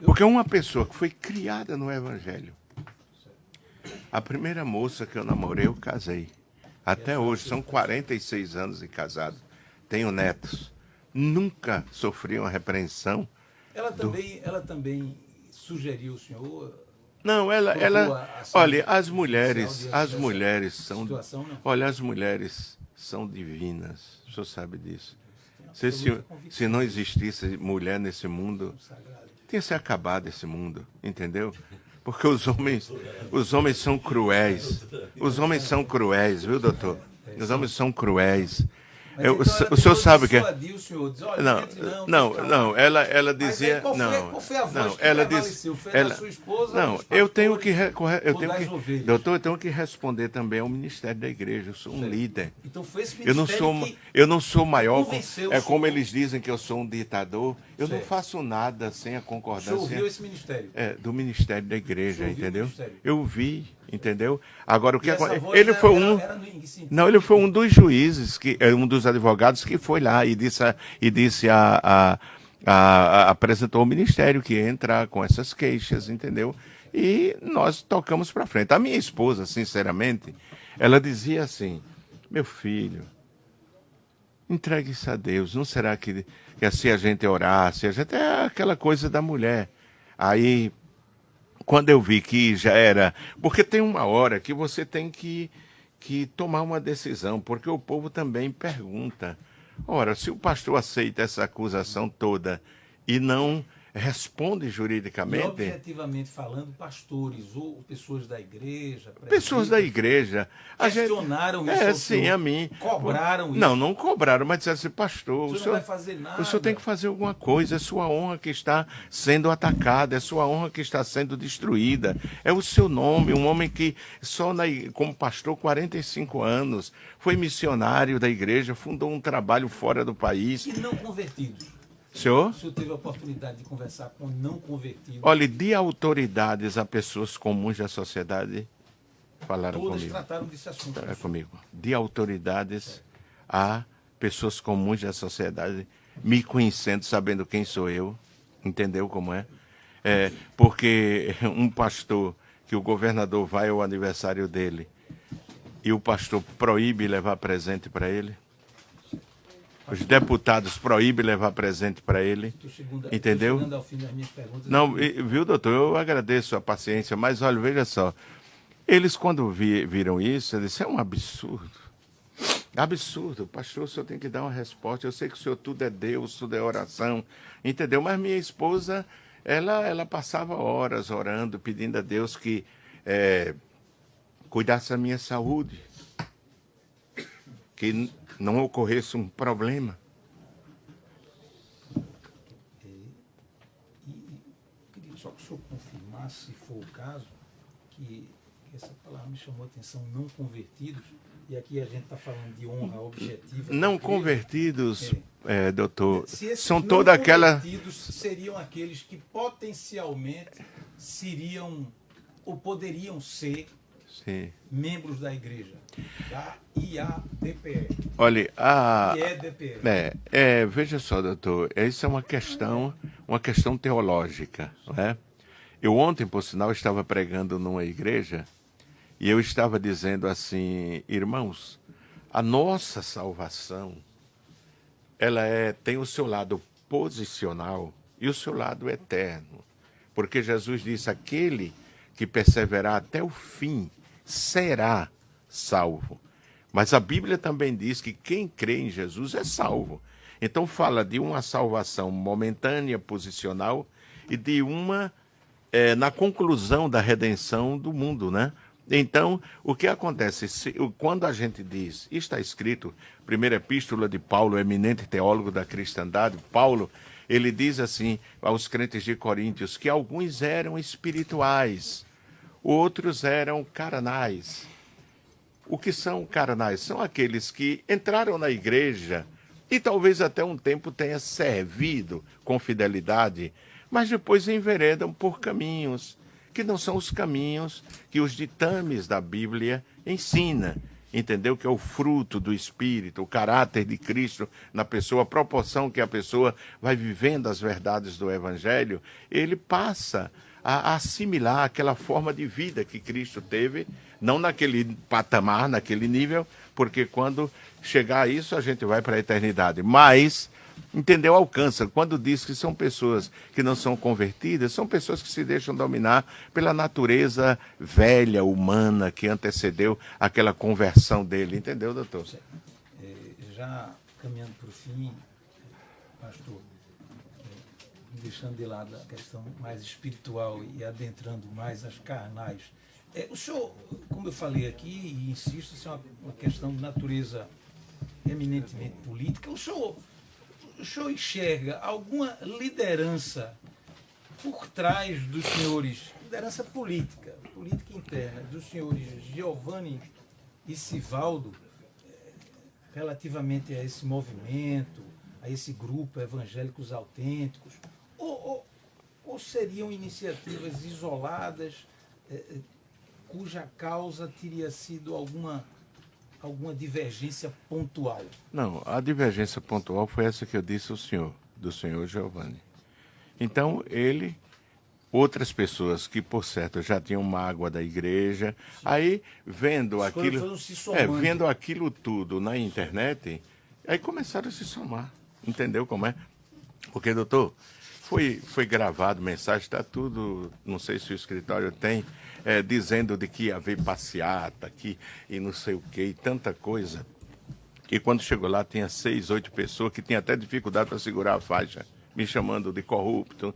Porque uma pessoa que foi criada no Evangelho, a primeira moça que eu namorei, eu casei. Até hoje, são 46 anos de casado. Tenho netos. Nunca sofri uma repreensão. Ela também sugeriu o senhor. Não, Assim, olha, as mulheres são, situação, não? olha, as mulheres são divinas. O senhor sabe disso. absoluta Se não existisse mulher nesse mundo, Sagrado. tinha se acabado esse mundo, entendeu? Porque os homens são cruéis. Os homens são cruéis, viu, doutor? Os homens são cruéis. Mas então ela O senhor sabe que dissuadiu o senhor, diz, olha, não, entre não, não, deixa não, lá. ela Mas aí dizia, qual não, foi a voz não, que ela prevaleceu? disse, Foi a da ela, sua esposa, não, dos eu tenho que pastores, eu ou tenho das que, ovelhas? doutor, eu tenho que responder também ao ministério da igreja. Eu sou um líder. Então foi esse Eu ministério não sou maior, convenceu é o como senhor. eles dizem que eu sou um ditador. Eu não Certo. faço nada sem a o senhor concordância ouviu esse ministério. do ministério da igreja, O senhor ouviu o entendeu? ministério? Eu vi, entendeu? Agora o que E essa acontece? voz Ele foi era em que sentido? não, ele foi um dos juízes, um dos advogados que foi lá e apresentou ao ministério que ia entrar com essas queixas, entendeu? E nós tocamos para frente. A minha esposa, sinceramente, ela dizia assim: meu filho, entregue isso a Deus. Não será que assim a gente orasse? A gente é aquela coisa da mulher. Aí, quando eu vi que já era... Porque tem uma hora que você tem que tomar uma decisão, porque o povo também pergunta. Ora, se o pastor aceita essa acusação toda e não responde E juridicamente... objetivamente falando, pastores ou pessoas da igreja... Pessoas da igreja... questionaram isso ao sim, senhor? a mim. Cobraram isso? Não cobraram, mas disseram assim, pastor, O senhor não vai fazer nada. o senhor tem que fazer alguma coisa, é sua honra que está sendo atacada, é sua honra que está sendo destruída, é o seu nome, um homem que como pastor 45 anos, foi missionário da igreja, fundou um trabalho fora do país. E não convertidos. Senhor? O senhor teve a oportunidade de conversar com não convertidos. Olha, de autoridades a pessoas comuns da sociedade, falaram Todas comigo. trataram desse assunto. É comigo. De autoridades a pessoas comuns da sociedade, me conhecendo, sabendo quem sou eu, entendeu como é? Porque um pastor, que o governador vai ao aniversário dele, e o pastor proíbe levar presente para ele, os deputados proíbem levar presente para ele, entendeu? Chegando ao fim das minhas perguntas. Não, viu, doutor? Eu agradeço a paciência, mas olha, veja só. Eles, quando viram isso, eles disseram, é um absurdo. Absurdo. Pastor, o senhor tem que dar uma resposta. Eu sei que o senhor tudo é Deus, tudo é oração, entendeu? Mas minha esposa, ela passava horas orando, pedindo a Deus que cuidasse da minha saúde, que não ocorresse um problema. Queria só que o senhor confirmasse, se for o caso, que essa palavra me chamou a atenção, não convertidos, e aqui a gente está falando de honra objetiva. Não porque convertidos, doutor, se esses são não toda aquela... convertidos seriam aqueles que potencialmente seriam ou poderiam ser Sim. membros da igreja, da IADPE. Olha, IEDPE. veja só, doutor, isso é uma questão teológica, não é? Eu ontem, por sinal, estava pregando numa igreja e eu estava dizendo assim, irmãos, a nossa salvação, ela tem o seu lado posicional e o seu lado eterno. Porque Jesus disse, aquele que perseverar até o fim será salvo. Mas a Bíblia também diz que quem crê em Jesus é salvo. Então fala de uma salvação momentânea, posicional, e de uma na conclusão da redenção do mundo, né? Então, o que acontece? Quando a gente diz, está escrito, primeira epístola de Paulo, eminente teólogo da cristandade, Paulo, ele diz assim aos crentes de Coríntios, que alguns eram espirituais, outros eram carnais. O que são carnais? São aqueles que entraram na igreja e talvez até um tempo tenha servido com fidelidade, mas depois enveredam por caminhos que não são os caminhos que os ditames da Bíblia ensinam. entendeu? Que é o fruto do Espírito, o caráter de Cristo na pessoa, a proporção que a pessoa vai vivendo as verdades do Evangelho, ele passa a assimilar aquela forma de vida que Cristo teve, não naquele patamar, naquele nível, porque quando chegar a isso a gente vai para a eternidade, mas entendeu? Alcança. Quando diz que são pessoas que não são convertidas, são pessoas que se deixam dominar pela natureza velha, humana, que antecedeu aquela conversão dele. Entendeu, doutor? Já caminhando para o fim, pastor, deixando de lado a questão mais espiritual e adentrando mais as carnais. O senhor, como eu falei aqui, e insisto, isso é uma questão de natureza eminentemente política. O senhor enxerga alguma liderança por trás dos senhores, liderança política interna, dos senhores Giovanni e Sivaldo, relativamente a esse movimento, a esse grupo evangélicos autênticos, ou seriam iniciativas isoladas, cuja causa teria sido alguma divergência pontual? Não, a divergência pontual foi essa que eu disse ao senhor, do senhor Giovanni. Então, ele, outras pessoas que, por certo, já tinham mágoa da igreja, sim, aí vendo aquilo tudo na internet, aí começaram a se somar. Entendeu como é? Porque, doutor, foi gravado mensagem, está tudo, não sei se o escritório tem, dizendo de que ia haver passeata aqui e não sei o que, e tanta coisa. E quando chegou lá, tinha 6, 8 pessoas que tinham até dificuldade para segurar a faixa, me chamando de corrupto,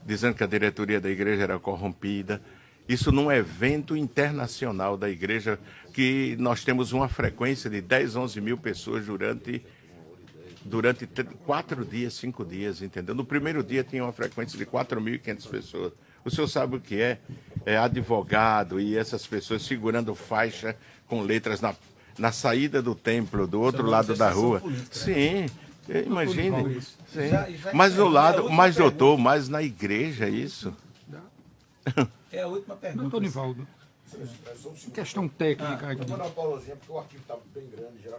dizendo que a diretoria da igreja era corrompida. Isso num evento internacional da igreja, que nós temos uma frequência de 10, 11 mil pessoas durante 4 dias, 5 dias, entendeu? No primeiro dia tinha uma frequência de 4.500 pessoas. O senhor sabe o que é? É advogado e essas pessoas segurando faixa com letras na saída do templo, do outro lado da rua. Política, sim, né? Imagine. Sim. Mas no lado, mas doutor, mas na igreja isso? É a última pergunta. Doutor Nivaldo, questão técnica aqui. Eu vou dar uma pausazinha porque o arquivo está bem grande já.